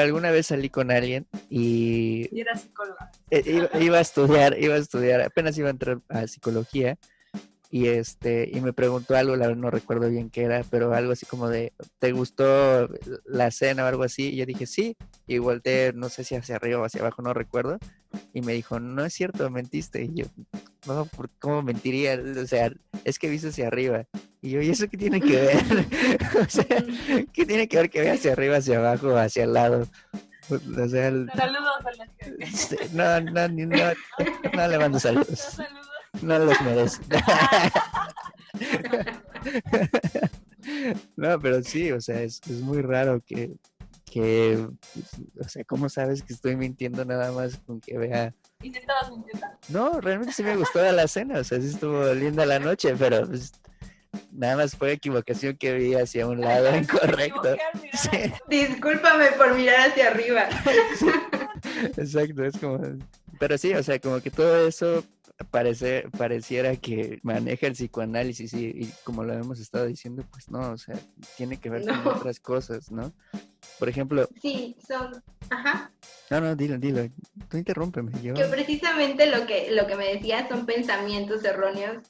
Speaker 4: alguna vez salí con alguien y
Speaker 5: Y era psicóloga.
Speaker 4: iba a estudiar, apenas iba a entrar a psicología y me preguntó algo, la verdad no recuerdo bien qué era, pero algo así como de, ¿te gustó la cena o algo así? Y yo dije, sí, y volteé, no sé si hacia arriba o hacia abajo, no recuerdo, y me dijo, no es cierto, mentiste, y yo, no, ¿cómo mentiría? O sea, es que viste hacia arriba, y yo, ¿y eso qué tiene que ver? O sea, ¿qué tiene que ver que vea hacia arriba, hacia abajo, hacia el lado? O sea,
Speaker 5: Saludos a las que...
Speaker 4: no le mando saludos,
Speaker 5: Saludos.
Speaker 4: no los merece. No, pero sí, o sea, es muy raro que, o sea, ¿cómo sabes que estoy mintiendo nada más con que vea?
Speaker 5: Y te estabas mintiendo.
Speaker 4: No, realmente sí me gustó la cena, o sea, sí estuvo linda la noche, pero pues, nada más fue equivocación que vi hacia un lado incorrecto. Sí,
Speaker 1: Discúlpame por mirar hacia arriba.
Speaker 4: exacto, es como, pero sí, o sea, como que todo eso pareciera que maneja el psicoanálisis y como lo hemos estado diciendo, pues no, o sea, tiene que ver con
Speaker 1: No.
Speaker 4: otras cosas, ¿no? Por ejemplo,
Speaker 1: Sí, ajá.
Speaker 4: no, dilo, tú interrúmpeme, yo...
Speaker 1: Que precisamente lo que me decías son pensamientos erróneos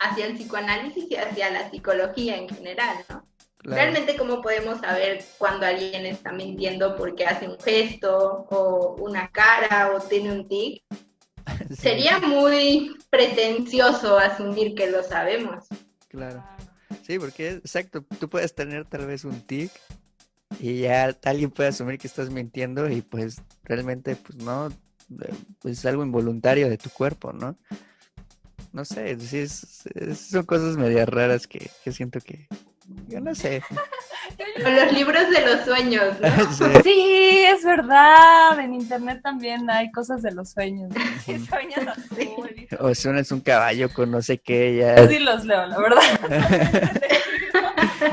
Speaker 1: hacia el psicoanálisis y hacia la psicología en general, ¿no?
Speaker 4: Claro.
Speaker 1: Realmente, ¿cómo podemos saber cuando alguien está mintiendo porque hace un gesto o una cara o tiene un tic?
Speaker 4: Sí,
Speaker 1: Sería muy pretencioso asumir que lo sabemos.
Speaker 4: claro. Sí, porque exacto, tú puedes tener tal vez un tic y ya alguien puede asumir que estás mintiendo y pues realmente pues no, pues es algo involuntario de tu cuerpo, ¿no? No sé, sí, son cosas medias raras que siento que, yo no sé.
Speaker 1: O los libros de los sueños, ¿no?
Speaker 4: Sí.
Speaker 5: Sí, es verdad. En internet también hay cosas de los sueños. ¿Qué sueñas azul? Y todo.
Speaker 4: O suenas un caballo con no sé qué,
Speaker 5: Yo
Speaker 4: ya.
Speaker 5: sí los leo, la verdad.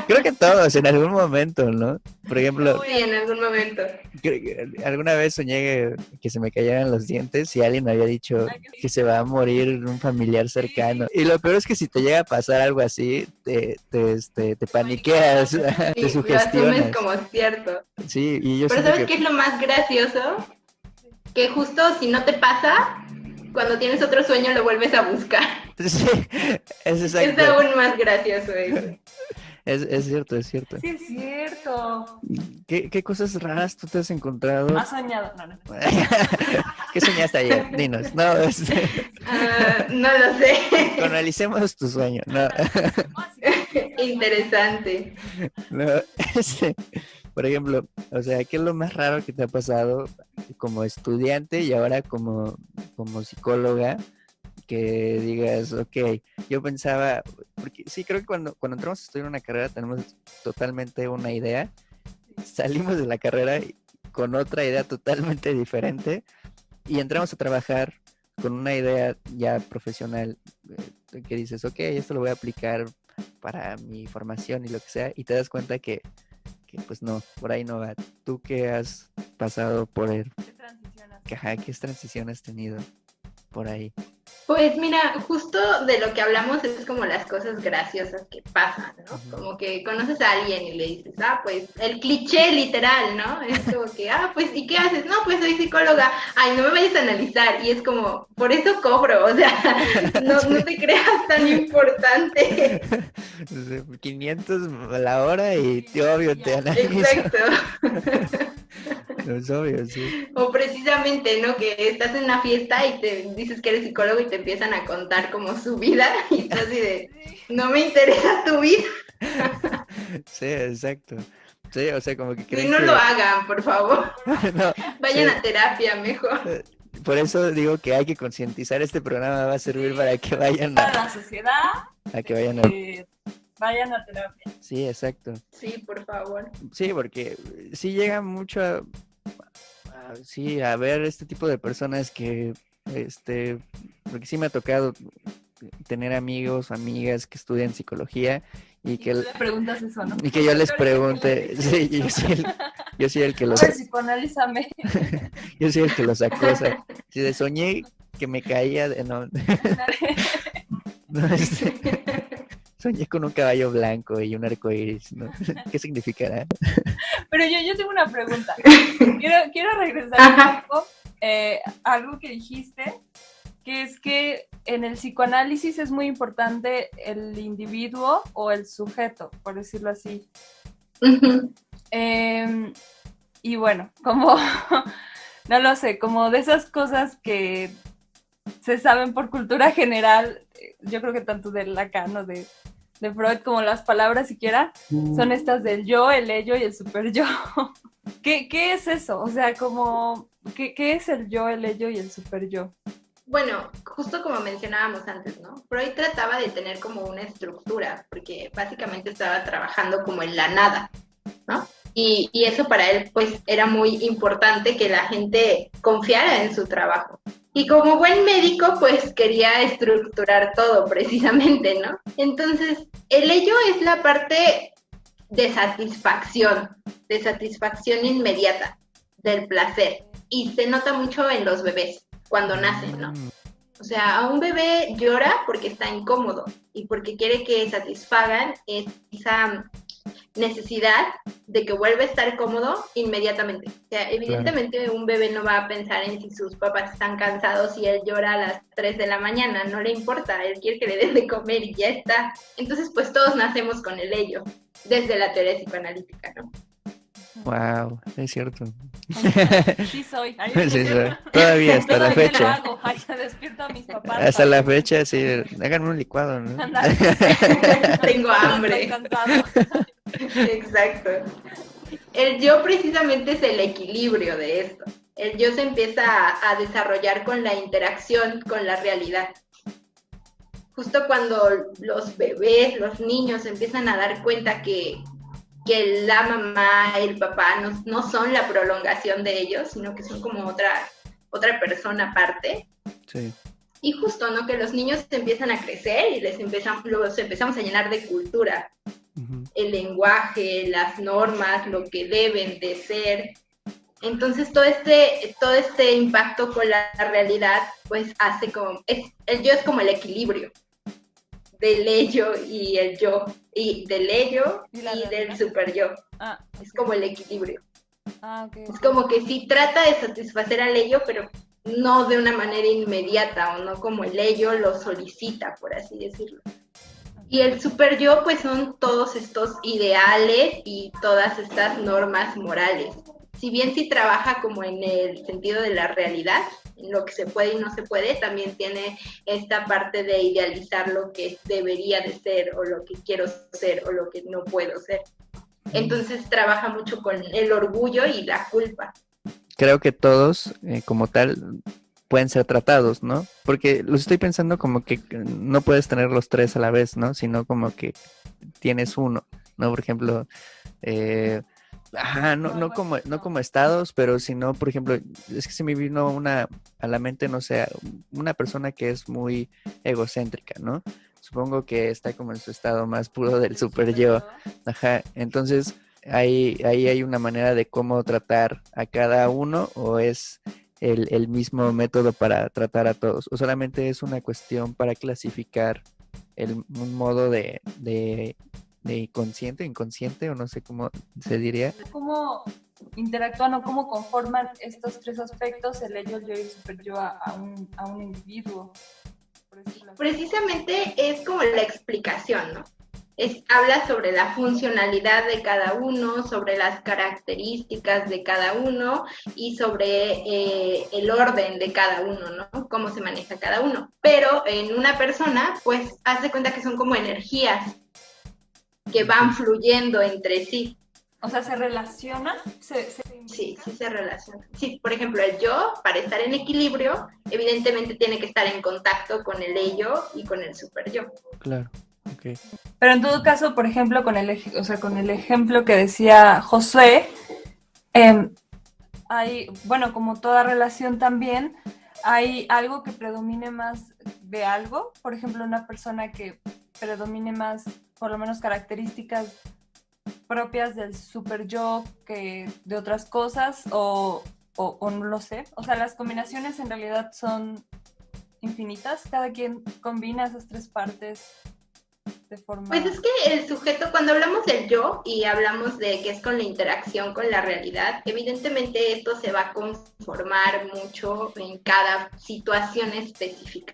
Speaker 4: Creo que todos en algún momento, ¿no? Por ejemplo,
Speaker 1: Sí, en algún momento.
Speaker 4: alguna vez soñé que se me cayeran los dientes y alguien me había dicho que se va a morir un familiar cercano. Y lo peor es que si te llega a pasar algo así, te paniqueas, te
Speaker 1: Sí, lo
Speaker 4: sugestionas.
Speaker 1: asumes como cierto.
Speaker 4: Sí, y yo
Speaker 1: Pero
Speaker 4: siento
Speaker 1: ¿sabes qué es lo más gracioso? Que justo si no te pasa, cuando tienes otro sueño lo vuelves a buscar.
Speaker 4: Sí, es
Speaker 1: Es
Speaker 4: exacto.
Speaker 1: aún más gracioso eso.
Speaker 4: Es cierto, es cierto.
Speaker 5: Sí, es cierto.
Speaker 4: ¿Qué cosas raras tú te has encontrado?
Speaker 5: ¿Has soñado? No.
Speaker 4: ¿Qué soñaste ayer? Dinos. No,
Speaker 1: No lo sé.
Speaker 4: analicemos tu sueño. No,
Speaker 1: Interesante.
Speaker 4: no, por ejemplo, o sea, ¿qué es lo más raro que te ha pasado como estudiante y ahora como psicóloga? Que digas, ok, yo pensaba, porque sí, creo que cuando entramos a estudiar una carrera tenemos totalmente una idea, salimos de la carrera con otra idea totalmente diferente y entramos a trabajar con una idea ya profesional que dices, ok, esto lo voy a aplicar para mi formación y lo que sea, y te das cuenta que pues no, por ahí no va. ¿Tú qué has pasado por él?
Speaker 5: ¿Qué transicionas?
Speaker 4: ¿Qué transición has tenido por ahí?
Speaker 1: Pues mira, justo de lo que hablamos es como las cosas graciosas que pasan, ¿no? Como que conoces a alguien y le dices, pues el cliché literal, ¿no? Es como que, pues, ¿y qué haces? No, pues soy psicóloga. Ay, no me vayas a analizar. Y es como, por eso cobro, o sea, no te creas tan importante.
Speaker 4: 500 a la hora y obvio te analizo.
Speaker 1: Exacto.
Speaker 4: Es obvio, sí.
Speaker 1: O precisamente, ¿no? Que estás en una fiesta y te dices que eres psicólogo y te empiezan a contar como su vida y tú así de, no me interesa tu vida.
Speaker 4: Sí, exacto. Sí, o sea, como que creen
Speaker 1: Y no
Speaker 4: que...
Speaker 1: lo hagan, por favor.
Speaker 4: No,
Speaker 1: Vayan
Speaker 4: sí.
Speaker 1: a terapia mejor.
Speaker 4: Por eso digo que hay que concientizar. Este programa va a servir para que vayan
Speaker 5: Para la sociedad,
Speaker 4: vayan a
Speaker 5: terapia.
Speaker 4: Sí, exacto.
Speaker 1: Sí, por favor.
Speaker 4: Sí, porque sí llega mucho a ver este tipo de personas que, porque sí me ha tocado tener amigos o amigas que estudian psicología y que...
Speaker 5: tú le preguntas eso, ¿no?
Speaker 4: Y que yo les pregunte, sí, yo soy el que los...
Speaker 5: A ver, psicoanalízame.
Speaker 4: Yo soy el que los acosa. Si de soñé que me caía de... No, soñé con un caballo blanco y un arco iris, ¿no? ¿Qué significará?
Speaker 5: Pero yo tengo una pregunta. Quiero regresar un poco a algo que dijiste, que es que en el psicoanálisis es muy importante el individuo o el sujeto, por decirlo así.
Speaker 1: Uh-huh.
Speaker 5: Y bueno, como, no lo sé, como de esas cosas que se saben por cultura general, yo creo que tanto de Lacan o de Freud como las palabras siquiera, son estas del yo, el ello y el superyo. ¿Qué es eso? O sea, como, ¿qué es el yo, el ello y el superyo?
Speaker 1: Bueno, justo como mencionábamos antes, ¿no? Freud trataba de tener como una estructura, porque básicamente estaba trabajando como en la nada, ¿no? Y eso para él, pues, era muy importante que la gente confiara en su trabajo. Y como buen médico, pues, quería estructurar todo, precisamente, ¿no? Entonces, el ello es la parte de satisfacción inmediata, del placer. Y se nota mucho en los bebés cuando nacen, ¿no? O sea, a un bebé llora porque está incómodo y porque quiere que satisfagan esa necesidad de que vuelva a estar cómodo inmediatamente. O sea, evidentemente un bebé no va a pensar en si sus papás están cansados y él llora a las 3 de la mañana, no le importa, él quiere que le den de comer y ya está. Entonces, pues todos nacemos con el ello, desde la teoría psicoanalítica, ¿no?
Speaker 4: Wow, es cierto.
Speaker 5: Sí soy.
Speaker 4: Sí soy. Todavía hasta la fecha.
Speaker 5: Lo hago. Ay, despierto a mis papás.
Speaker 4: Hasta la fecha, sí. Háganme un licuado, ¿no?
Speaker 1: Tengo hambre. Exacto. El yo precisamente es el equilibrio de esto. El yo se empieza a desarrollar con la interacción con la realidad. Justo cuando los bebés, los niños se empiezan a dar cuenta que la mamá, el papá no son la prolongación de ellos, sino que son como otra persona aparte.
Speaker 4: Sí.
Speaker 1: Y justo, ¿no? Que los niños empiezan a crecer y los empezamos a llenar de cultura. Uh-huh. El lenguaje, las normas, lo que deben de ser. Entonces todo este impacto con la realidad, pues hace como, el yo es como el equilibrio del ello y el yo, y del ello y del super yo. Es como el equilibrio.
Speaker 5: Okay.
Speaker 1: Es como que sí trata de satisfacer al ello, pero no de una manera inmediata, o no como el ello lo solicita, por así decirlo. Y el super yo, pues son todos estos ideales y todas estas normas morales. Si bien sí trabaja como en el sentido de la realidad, en lo que se puede y no se puede, también tiene esta parte de idealizar lo que debería de ser, o lo que quiero ser, o lo que no puedo ser. Entonces trabaja mucho con el orgullo y la culpa.
Speaker 4: Creo que todos, como tal, pueden ser tratados, ¿no? Porque los estoy pensando como que no puedes tener los tres a la vez, ¿no? Sino como que tienes uno, ¿no? Por ejemplo, no como estados, pero sino, por ejemplo, es que se me vino a la mente, no sé, una persona que es muy egocéntrica, ¿no? Supongo que está como en su estado más puro del super yo. Ajá, entonces ahí hay una manera de cómo tratar a cada uno, o es el mismo método para tratar a todos, o solamente es una cuestión para clasificar un modo de consciente, inconsciente, o no sé cómo se diría.
Speaker 5: ¿Cómo interactúan o cómo conforman estos tres aspectos, el ello, el yo y el superyo, a un individuo? Por decirlo así.
Speaker 1: Precisamente es como la explicación, ¿no? Habla sobre la funcionalidad de cada uno, sobre las características de cada uno y sobre el orden de cada uno, ¿no? Cómo se maneja cada uno. Pero en una persona, pues, haz de cuenta que son como energías que van fluyendo entre sí.
Speaker 5: O sea, ¿se relaciona?
Speaker 1: Sí, sí se relaciona. Sí, por ejemplo, el yo, para estar en equilibrio, evidentemente tiene que estar en contacto con el ello y con el superyo.
Speaker 4: Claro, ok.
Speaker 5: Pero en todo caso, por ejemplo, con el ejemplo que decía Josué, hay, bueno, como toda relación también, hay algo que predomine más de algo. Por ejemplo, una persona que predomine más, por lo menos, características propias del super yo que de otras cosas, o no lo sé. O sea, las combinaciones en realidad son infinitas. Cada quien combina esas tres partes de forma...
Speaker 1: Pues es que el sujeto, cuando hablamos del yo y hablamos de que es con la interacción con la realidad, evidentemente esto se va a conformar mucho en cada situación específica.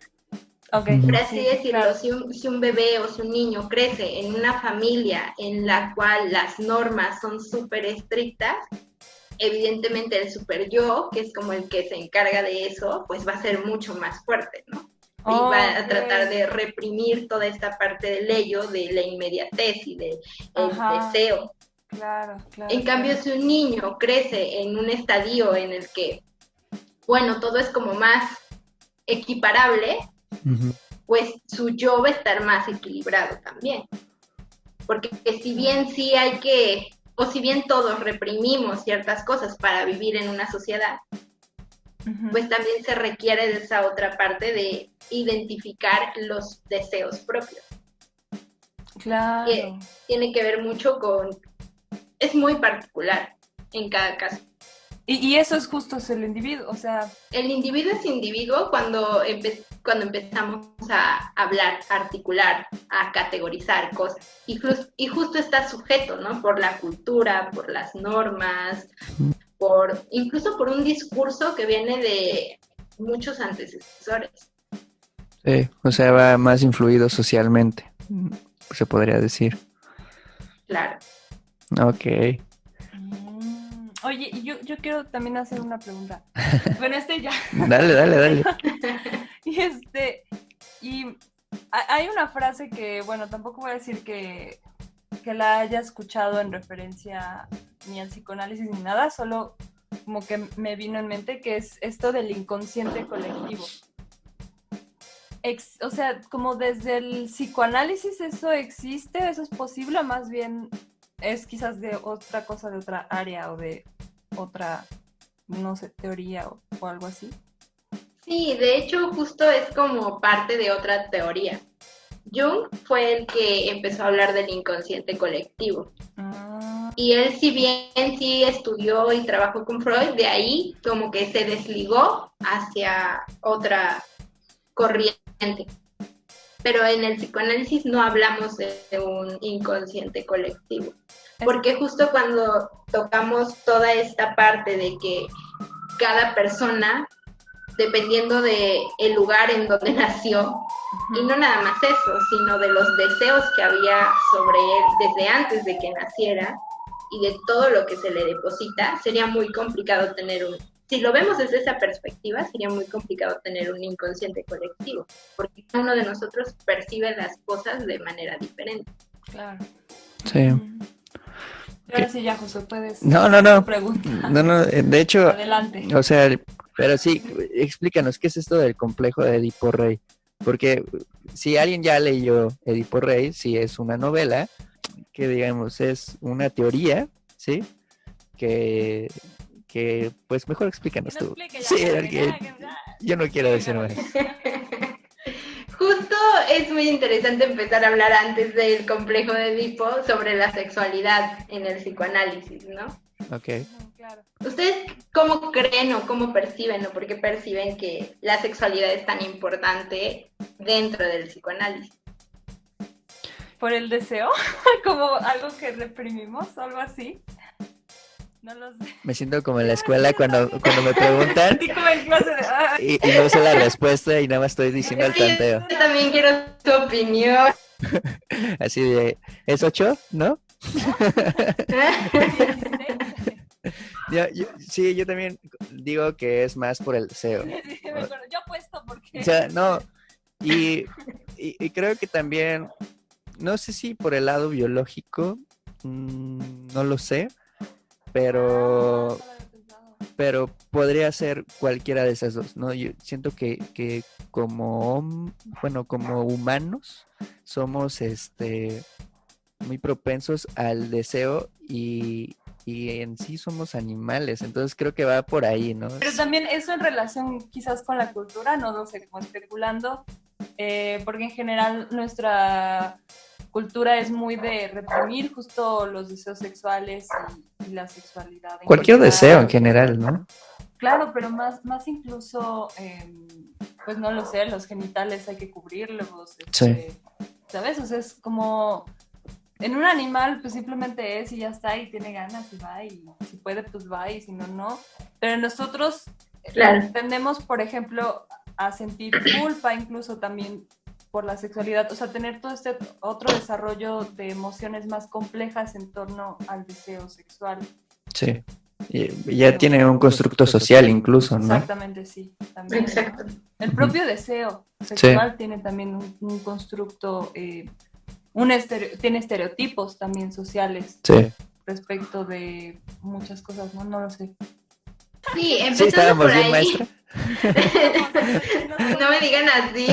Speaker 5: Okay.
Speaker 1: Por así decirlo, claro. Si un bebé o si un niño crece en una familia en la cual las normas son súper estrictas, evidentemente el super yo, que es como el que se encarga de eso, pues va a ser mucho más fuerte, ¿no? Y va a tratar de reprimir toda esta parte del ello, de la inmediatez y del deseo.
Speaker 5: Claro.
Speaker 1: En cambio, si un niño crece en un estadio en el que, bueno, todo es como más equiparable, pues su yo va a estar más equilibrado también. Porque si bien sí hay que, o si bien todos reprimimos ciertas cosas para vivir en una sociedad, pues también se requiere de esa otra parte de identificar los deseos propios.
Speaker 5: Claro.
Speaker 1: Que tiene que ver mucho con... Es muy particular en cada caso.
Speaker 5: Y eso es justo el individuo, o sea...
Speaker 1: El individuo es individuo cuando empezamos a hablar, a articular, a categorizar cosas. Y justo está sujeto, ¿no? Por la cultura, por las normas, incluso por un discurso que viene de muchos antecesores.
Speaker 4: Sí, o sea, va más influido socialmente, se podría decir.
Speaker 1: Claro.
Speaker 4: Ok.
Speaker 5: Oye, y yo quiero también hacer una pregunta. Bueno, ya.
Speaker 4: Dale.
Speaker 5: Y hay una frase que, bueno, tampoco voy a decir que la haya escuchado en referencia ni al psicoanálisis ni nada, solo como que me vino en mente, que es esto del inconsciente colectivo. O sea, como desde el psicoanálisis eso existe, eso es posible, o más bien es quizás de otra cosa, de otra área o de otra, no sé, teoría o algo así.
Speaker 1: Sí, de hecho justo es como parte de otra teoría. Jung fue el que empezó a hablar del inconsciente colectivo. Y él, si bien sí estudió y trabajó con Freud, de ahí como que se desligó hacia otra corriente. Pero en el psicoanálisis no hablamos de un inconsciente colectivo. Porque justo cuando tocamos toda esta parte de que cada persona, dependiendo del lugar en donde nació, y no nada más eso, sino de los deseos que había sobre él desde antes de que naciera y de todo lo que se le deposita, sería muy complicado tener si lo vemos desde esa perspectiva, sería muy complicado tener un inconsciente colectivo, porque cada uno de nosotros percibe las cosas de manera diferente.
Speaker 5: Claro.
Speaker 4: Sí.
Speaker 5: Ahora sí, ya, José, puedes...
Speaker 4: No.
Speaker 5: Pregunta.
Speaker 4: No, de hecho...
Speaker 5: Adelante.
Speaker 4: O sea, pero sí, explícanos, ¿qué es esto del complejo de Edipo Rey? Porque si alguien ya leyó Edipo Rey, sí es una novela, que digamos es una teoría, ¿sí? Que pues mejor explícanos tú. Sí, yo no quiero decir más.
Speaker 1: Justo es muy interesante empezar a hablar antes del complejo de Edipo sobre la sexualidad en el psicoanálisis, ¿no?
Speaker 4: Okay.
Speaker 5: claro.
Speaker 1: ¿Ustedes cómo creen o cómo perciben o por qué perciben que la sexualidad es tan importante dentro del psicoanálisis?
Speaker 5: ¿Por el deseo? ¿Como algo que reprimimos o algo así? No lo sé.
Speaker 4: Me siento como en la escuela cuando me preguntan
Speaker 5: Así como en clase de...
Speaker 4: y no sé la respuesta y nada más estoy diciendo el tanteo.
Speaker 1: Yo también quiero tu opinión.
Speaker 4: Así de, ¿es 8? ¿No? Sí, yo también digo que es más por el deseo.
Speaker 5: Sí, me acuerdo. Yo apuesto porque...
Speaker 4: O sea, no, y creo que también, no sé si por el lado biológico, no lo sé, pero podría ser cualquiera de esas dos, ¿no? Yo siento que como humanos somos muy propensos al deseo y en sí somos animales, entonces creo que va por ahí, ¿no?
Speaker 5: Pero también eso en relación quizás con la cultura, no lo sé, como especulando, porque en general nuestra cultura es muy de reprimir justo los deseos sexuales y la sexualidad.
Speaker 4: Cualquier
Speaker 5: general.
Speaker 4: deseo en general, ¿no?
Speaker 5: Claro, pero más incluso, pues no lo sé, los genitales hay que cubrirlos.
Speaker 4: Sí.
Speaker 5: ¿Sabes? O sea, es como... En un animal, pues simplemente es y ya está, y tiene ganas y va, y si puede, pues va, y si no, no. Pero nosotros
Speaker 1: Claro.
Speaker 5: tendemos, por ejemplo, a sentir culpa incluso también por la sexualidad, o sea, tener todo este otro desarrollo de emociones más complejas en torno al deseo sexual.
Speaker 4: Sí. Y ya tiene un constructo social incluso, ¿no?
Speaker 5: Exactamente, sí. También.
Speaker 1: Exacto.
Speaker 5: El propio deseo sexual tiene también un constructo, tiene estereotipos también sociales
Speaker 4: Sí.
Speaker 5: respecto de muchas cosas, ¿no? No lo sé.
Speaker 1: Sí,
Speaker 4: Sí,
Speaker 1: empezando
Speaker 4: estábamos
Speaker 1: por
Speaker 4: bien,
Speaker 1: ahí.
Speaker 4: maestra.
Speaker 1: No me digan así.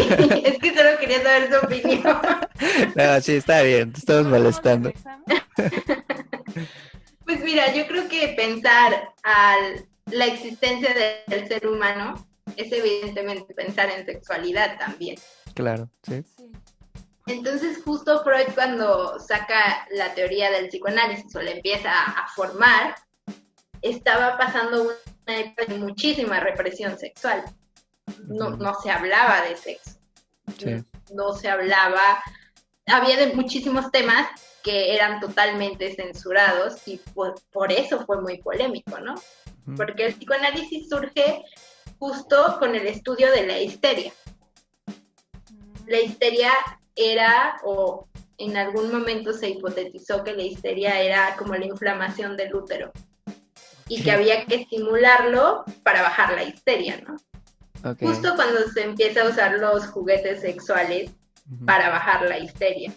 Speaker 1: Es que solo quería saber su opinión.
Speaker 4: No, sí, está bien, te estamos molestando.
Speaker 1: Pues mira, yo creo que pensar la existencia del ser humano es evidentemente pensar en sexualidad también.
Speaker 4: Claro, sí.
Speaker 5: Sí.
Speaker 1: Entonces justo Freud cuando saca la teoría del psicoanálisis o la empieza a formar, estaba pasando una época de muchísima represión sexual. No se hablaba de sexo.
Speaker 4: Sí.
Speaker 1: No se hablaba, había de muchísimos temas que eran totalmente censurados y por eso fue muy polémico, ¿no? Porque el psicoanálisis surge justo con el estudio de la histeria. La histeria era, o en algún momento se hipotetizó que la histeria era como la inflamación del útero y que había que estimularlo para bajar la histeria, ¿no?
Speaker 4: Okay.
Speaker 1: Justo cuando se empieza a usar los juguetes sexuales para bajar la histeria.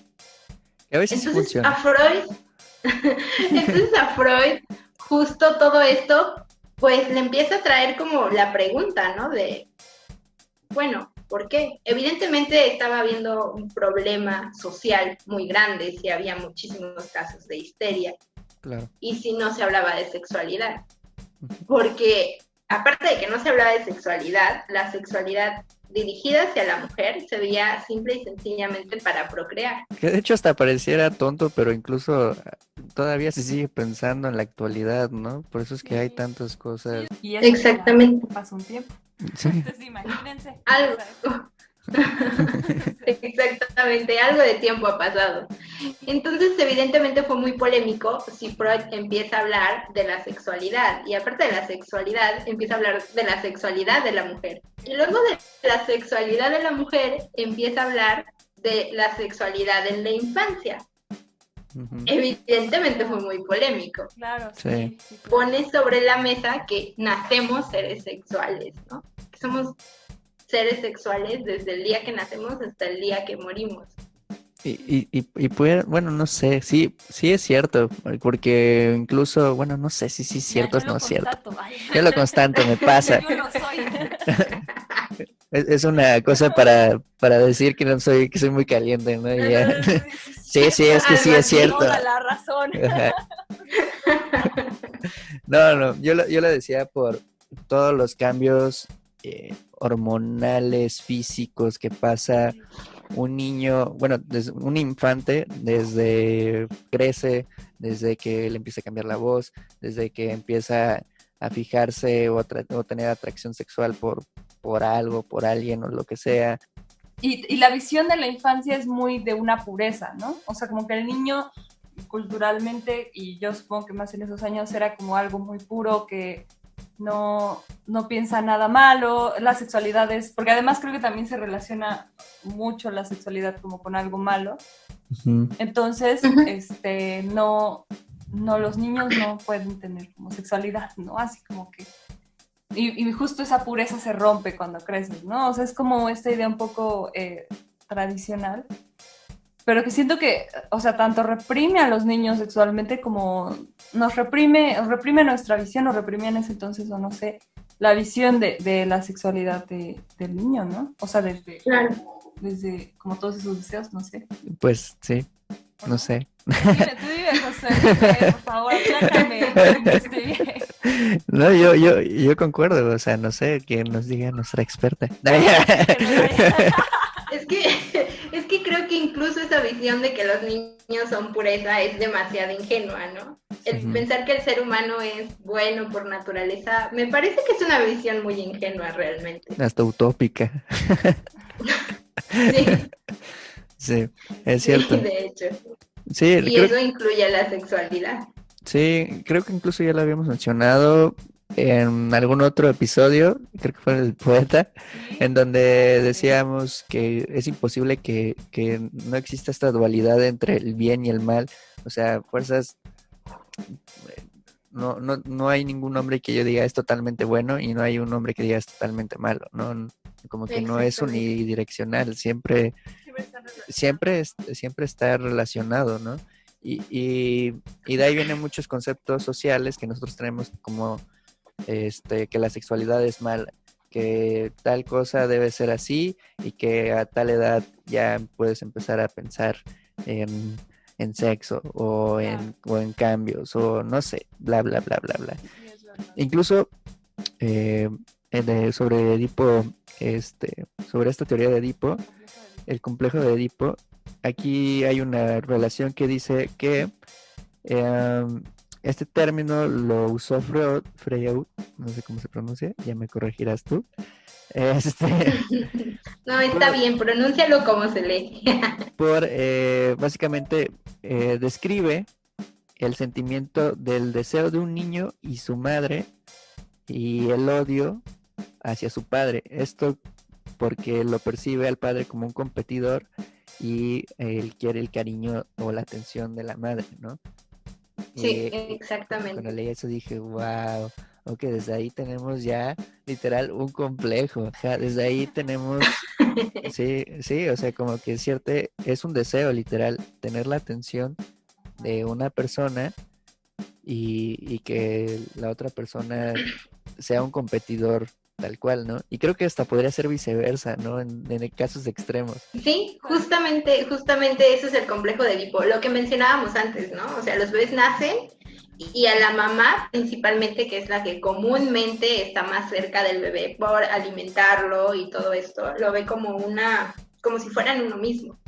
Speaker 4: A veces
Speaker 1: Entonces
Speaker 4: funciona.
Speaker 1: a Freud, justo todo esto, pues le empieza a traer como la pregunta, ¿no? De, bueno, ¿por qué? Evidentemente estaba habiendo un problema social muy grande, si había muchísimos casos de histeria.
Speaker 4: Claro.
Speaker 1: Y si no se hablaba de sexualidad. Porque aparte de que no se hablaba de sexualidad, la sexualidad dirigida hacia la mujer se veía simple y sencillamente para procrear.
Speaker 4: Que de hecho hasta pareciera tonto, pero incluso todavía se sigue pensando en la actualidad, ¿no? Por eso es que hay tantas cosas.
Speaker 5: Y eso
Speaker 1: Exactamente.
Speaker 5: ya pasó un tiempo.
Speaker 4: Sí.
Speaker 5: Entonces imagínense.
Speaker 1: Algo.
Speaker 5: O sea,
Speaker 1: Exactamente, algo de tiempo ha pasado. Entonces, evidentemente fue muy polémico si Freud empieza a hablar de la sexualidad y aparte de la sexualidad, empieza a hablar de la sexualidad de la mujer. Y luego de la sexualidad de la mujer, empieza a hablar de la sexualidad en la infancia. Evidentemente fue muy polémico.
Speaker 5: claro,
Speaker 4: Sí.
Speaker 5: sí.
Speaker 1: Pone sobre la mesa que nacemos seres sexuales, ¿no? Que somos seres sexuales desde el día que nacemos hasta el día que morimos.
Speaker 4: Y puede, bueno, no sé, sí es cierto, porque incluso, bueno, no sé si sí es cierto o no es cierto. Yo lo constato, me pasa.
Speaker 5: Yo no soy.
Speaker 4: Es una cosa para decir que no soy, que soy muy caliente, ¿no? Y ya. Sí, es que sí es cierto.
Speaker 5: Toda la razón.
Speaker 4: Ajá. No, yo lo decía por todos los cambios hormonales, físicos que pasa un niño, bueno, desde un infante, desde crece, desde que le empieza a cambiar la voz, desde que empieza a fijarse o tener atracción sexual por algo, por alguien o lo que sea.
Speaker 5: Y la visión de la infancia es muy de una pureza, ¿no? O sea, como que el niño culturalmente, y yo supongo que más en esos años, era como algo muy puro, que no piensa nada malo, la sexualidad es, porque además creo que también se relaciona mucho la sexualidad como con algo malo.
Speaker 4: Uh-huh.
Speaker 5: Entonces, no, los niños no pueden tener como sexualidad, ¿no? Así como que... Y justo esa pureza se rompe cuando creces, ¿no? O sea, es como esta idea un poco tradicional, pero que siento que, o sea, tanto reprime a los niños sexualmente como nos reprime nuestra visión, o reprimía en ese entonces, o no sé, la visión de la sexualidad del niño, ¿no? O sea, desde como todos esos deseos, no sé.
Speaker 4: Pues sí, no sé.
Speaker 5: Tú dime, José, por favor, aclárame que esté bien.
Speaker 4: No, yo concuerdo, o sea, no sé, que nos diga nuestra experta.
Speaker 1: Es que creo que incluso esa visión de que los niños son pureza es demasiado ingenua, ¿no? El pensar que el ser humano es bueno por naturaleza, me parece que es una visión muy ingenua realmente.
Speaker 4: Hasta utópica.
Speaker 1: Sí.
Speaker 4: Sí, es cierto.
Speaker 1: Sí, de hecho.
Speaker 4: Sí,
Speaker 1: y eso incluye la sexualidad.
Speaker 4: Sí, creo que incluso ya lo habíamos mencionado en algún otro episodio, creo que fue el poeta, en donde decíamos que es imposible que no exista esta dualidad entre el bien y el mal, o sea, fuerzas, no hay ningún hombre que yo diga es totalmente bueno y no hay un hombre que diga es totalmente malo, ¿no? Como que no es unidireccional, siempre está relacionado, ¿no? Y de ahí vienen muchos conceptos sociales que nosotros tenemos como que la sexualidad es mala, que tal cosa debe ser así y que a tal edad ya puedes empezar a pensar en sexo o en cambios o no sé, bla, bla, bla, bla, bla. Incluso sobre Edipo, sobre esta teoría de Edipo, el complejo de Edipo, aquí hay una relación que dice que este término lo usó Freud, no sé cómo se pronuncia, ya me corregirás tú.
Speaker 1: No, está bien, pronúncialo como se lee.
Speaker 4: Básicamente describe el sentimiento del deseo de un niño y su madre y el odio hacia su padre. Esto porque lo percibe al padre como un competidor y él quiere el cariño o la atención de la madre, ¿no?
Speaker 1: Sí, exactamente.
Speaker 4: Cuando leí eso dije, wow, ok, desde ahí tenemos ya literal un complejo, desde ahí tenemos, sí, o sea, como que es un deseo literal, tener la atención de una persona y que la otra persona sea un competidor tal cual, ¿no? Y creo que hasta podría ser viceversa, ¿no? En casos extremos.
Speaker 1: Sí, justamente eso es el complejo de Edipo, lo que mencionábamos antes, ¿no? O sea, los bebés nacen y a la mamá principalmente, que es la que comúnmente está más cerca del bebé por alimentarlo y todo esto, lo ve como si fueran uno mismo.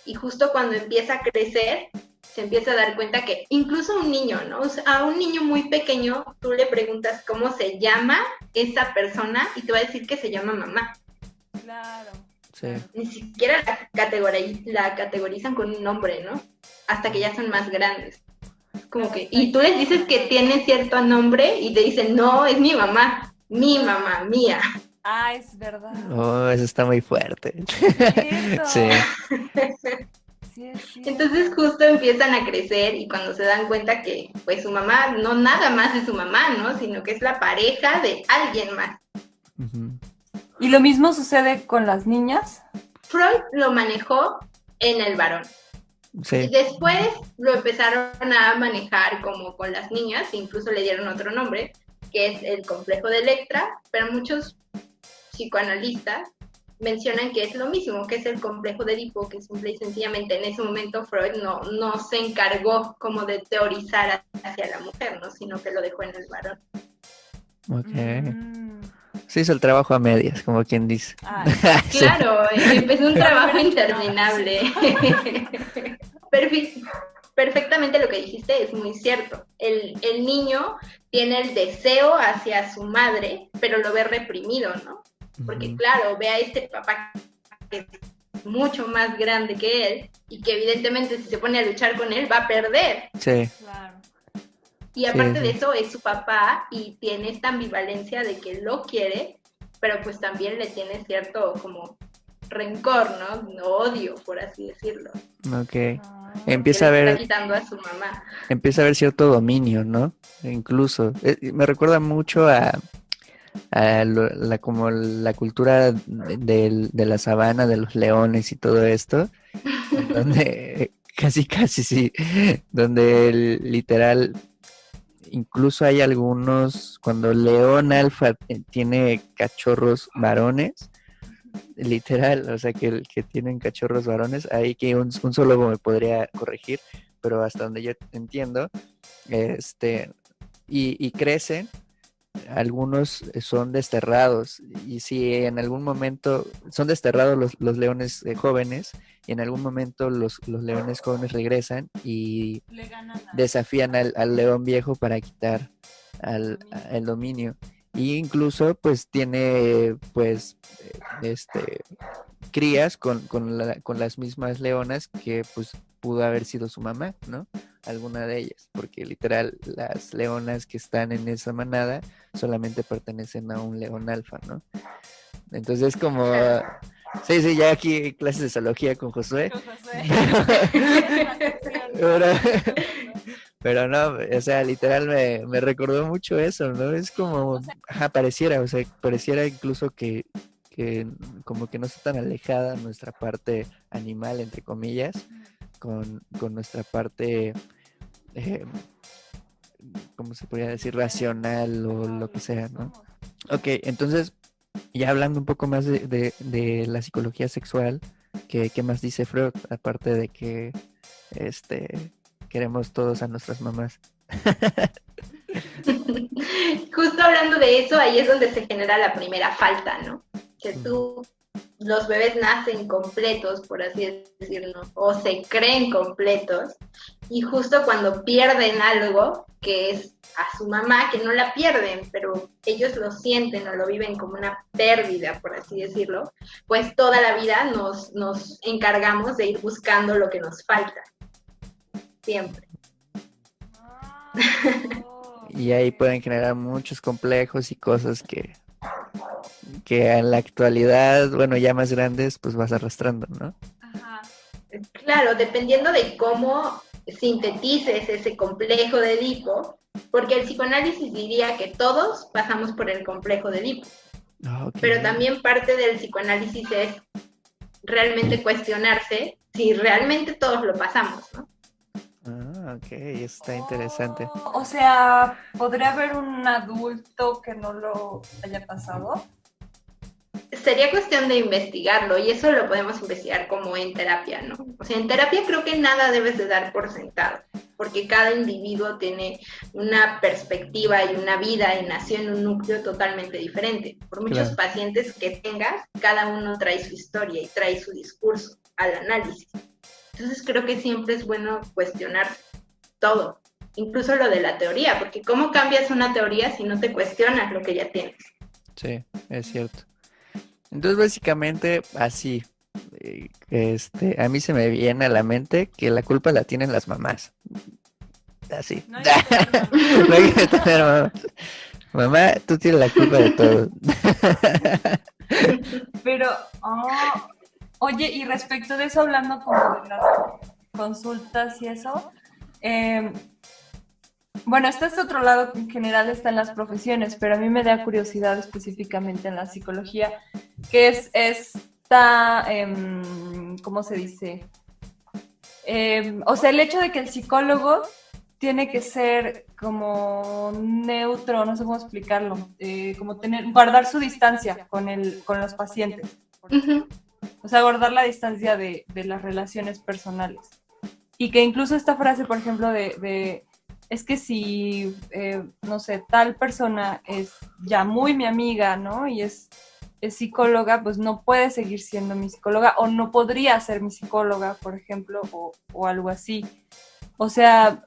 Speaker 1: Y justo cuando empieza a crecer, se empieza a dar cuenta que incluso un niño, ¿no? O sea, a un niño muy pequeño, tú le preguntas cómo se llama esa persona y te va a decir que se llama mamá.
Speaker 5: Claro.
Speaker 4: Sí.
Speaker 1: Ni siquiera la categorizan con un nombre, ¿no? Hasta que ya son más grandes. Como que, y tú les dices que tiene cierto nombre y te dicen, no, es mi mamá, mía.
Speaker 5: Ah, es verdad.
Speaker 4: Oh, eso está muy fuerte.
Speaker 5: Sí.
Speaker 1: Sí. Entonces justo empiezan a crecer y cuando se dan cuenta que pues su mamá no nada más es su mamá, ¿no? Sino que es la pareja de alguien más.
Speaker 4: Uh-huh.
Speaker 5: ¿Y lo mismo sucede con las niñas?
Speaker 1: Freud lo manejó en el varón. Sí. Y después lo empezaron a manejar como con las niñas, incluso le dieron otro nombre, que es el complejo de Electra, pero muchos psicoanalistas mencionan que es lo mismo, que es el complejo de Edipo, que simple y sencillamente en ese momento Freud no se encargó como de teorizar hacia la mujer, ¿no? Sino que lo dejó en el varón.
Speaker 4: Okay. Se hizo el trabajo a medias, como quien dice. Sí.
Speaker 1: Claro, empezó un trabajo interminable. Perfectamente lo que dijiste es muy cierto. El niño tiene el deseo hacia su madre, pero lo ve reprimido, ¿no? Porque claro, ve a este papá que es mucho más grande que él y que evidentemente si se pone a luchar con él va a perder.
Speaker 4: Sí.
Speaker 5: Claro.
Speaker 1: Y aparte
Speaker 4: Sí.
Speaker 1: de eso es su papá y tiene esta ambivalencia de que lo quiere, pero pues también le tiene cierto como rencor, ¿no? Odio, por así decirlo.
Speaker 4: Ok.
Speaker 1: Que
Speaker 4: Empieza a
Speaker 1: le está
Speaker 4: ver,
Speaker 1: quitando a su mamá.
Speaker 4: empieza a haber cierto dominio, ¿no? Incluso. Me recuerda mucho como la cultura de la sabana, de los leones y todo esto, en donde casi sí, donde literal, incluso hay algunos, cuando león alfa tiene cachorros varones, literal, o sea, que tienen cachorros varones, ahí que un zoólogo me podría corregir, pero hasta donde yo entiendo, y crecen, algunos son desterrados, y si en algún momento son desterrados los leones jóvenes, y en algún momento los leones jóvenes regresan y
Speaker 5: Le ganan
Speaker 4: desafían al león viejo para quitar el dominio. Y incluso pues tiene pues crías con las mismas leonas que pues pudo haber sido su mamá, ¿no? Alguna de ellas, porque literal las leonas que están en esa manada solamente pertenecen a un león alfa, ¿no? Entonces es como... Sí, ya aquí clases de zoología con Josué. Pero no, o sea, literal me recordó mucho eso, ¿no? Es como, pareciera incluso que como que no está tan alejada nuestra parte animal, entre comillas, con nuestra parte, ¿cómo se podría decir? Racional o lo que sea, ¿no? Ok, entonces, ya hablando un poco más de la psicología sexual, ¿qué más dice Freud? Aparte de que, queremos todos a nuestras mamás.
Speaker 1: Justo hablando de eso, ahí es donde se genera la primera falta, ¿no? Que los bebés nacen completos, por así decirlo, o se creen completos, y justo cuando pierden algo, que es a su mamá, que no la pierden, pero ellos lo sienten o lo viven como una pérdida, por así decirlo, pues toda la vida nos encargamos de ir buscando lo que nos falta. Siempre.
Speaker 4: Y ahí pueden generar muchos complejos y cosas que en la actualidad, bueno, ya más grandes, pues vas arrastrando, ¿no?
Speaker 5: Ajá.
Speaker 1: Claro, dependiendo de cómo sintetices ese complejo de Edipo, porque el psicoanálisis diría que todos pasamos por el complejo de Edipo,
Speaker 4: Okay.
Speaker 1: pero también parte del psicoanálisis es realmente cuestionarse si realmente todos lo pasamos, ¿no?
Speaker 4: Ok, está interesante.
Speaker 5: O sea, ¿podría haber un adulto que no lo haya pasado?
Speaker 1: Sería cuestión de investigarlo y eso lo podemos investigar como en terapia, ¿no? O sea, en terapia creo que nada debes de dar por sentado, porque cada individuo tiene una perspectiva y una vida y nació en un núcleo totalmente diferente. Por muchos pacientes que tengas, cada uno trae su historia y trae su discurso al análisis. Entonces creo que siempre es bueno cuestionar todo, incluso lo de la teoría, porque ¿cómo cambias una teoría si no te cuestionas lo que ya tienes?
Speaker 4: Sí, es cierto. Entonces, básicamente, así, a mí se me viene a la mente que la culpa la tienen las mamás. Así.
Speaker 5: No hay que
Speaker 4: No hay que tener mamás. Mamá, tú tienes la culpa de todo.
Speaker 5: Pero, oye, y respecto de eso, hablando como de las consultas y eso, bueno, este otro lado que en general está en las profesiones, pero a mí me da curiosidad específicamente en la psicología, que es esta, ¿cómo se dice? O sea, el hecho de que el psicólogo tiene que ser como neutro, no sé cómo explicarlo, como guardar su distancia con los pacientes.
Speaker 1: Uh-huh.
Speaker 5: O sea, guardar la distancia de las relaciones personales. Y que incluso esta frase, por ejemplo, de es que si, no sé, tal persona es ya muy mi amiga, ¿no? Y es psicóloga, pues no puede seguir siendo mi psicóloga o no podría ser mi psicóloga, por ejemplo, o algo así. O sea,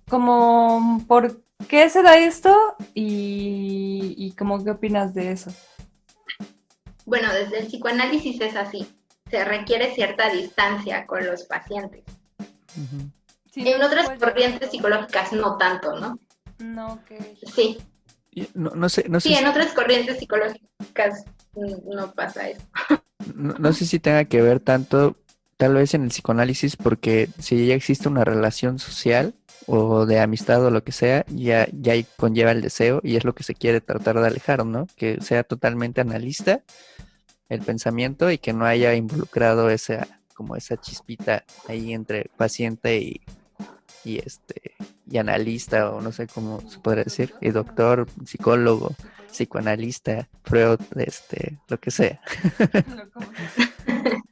Speaker 5: como, ¿por qué se da esto? Y como, ¿qué opinas de eso?
Speaker 1: Bueno, desde el psicoanálisis es así. Se requiere cierta distancia con los pacientes.
Speaker 4: Ujú.
Speaker 5: Sí,
Speaker 1: En
Speaker 5: no
Speaker 1: otras
Speaker 5: puede-
Speaker 1: corrientes psicológicas no tanto, ¿no?
Speaker 5: No, ok.
Speaker 1: Sí,
Speaker 4: No sé,
Speaker 1: sí, en otras corrientes psicológicas no pasa eso.
Speaker 4: no sé si tenga que ver tanto, tal vez en el psicoanálisis, porque si ya existe una relación social o de amistad o lo que sea, ya ahí conlleva el deseo y es lo que se quiere tratar de alejar, ¿no? Que sea totalmente analista el pensamiento y que no haya involucrado como esa chispita ahí entre paciente y analista, o no sé cómo se podría decir, y doctor, psicólogo, psicoanalista, Freud, lo que sea.
Speaker 5: No, como-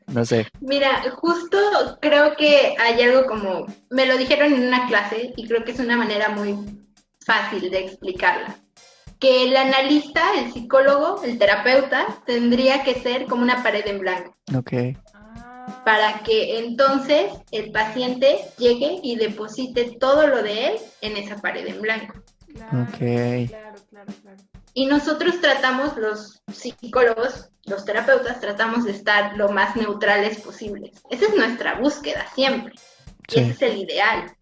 Speaker 4: No sé.
Speaker 1: Mira, justo creo que hay algo como, me lo dijeron en una clase y creo que es una manera muy fácil de explicarla. Que el analista, el psicólogo, el terapeuta, tendría que ser como una pared en blanco,
Speaker 4: Ok.
Speaker 5: Ah,
Speaker 1: para que entonces el paciente llegue y deposite todo lo de él en esa pared en blanco.
Speaker 5: claro,
Speaker 4: Ok.
Speaker 5: claro.
Speaker 1: Y nosotros tratamos, los psicólogos, los terapeutas, tratamos de estar lo más neutrales posibles. Esa es nuestra búsqueda siempre. Y
Speaker 4: Sí,
Speaker 1: ese es el ideal.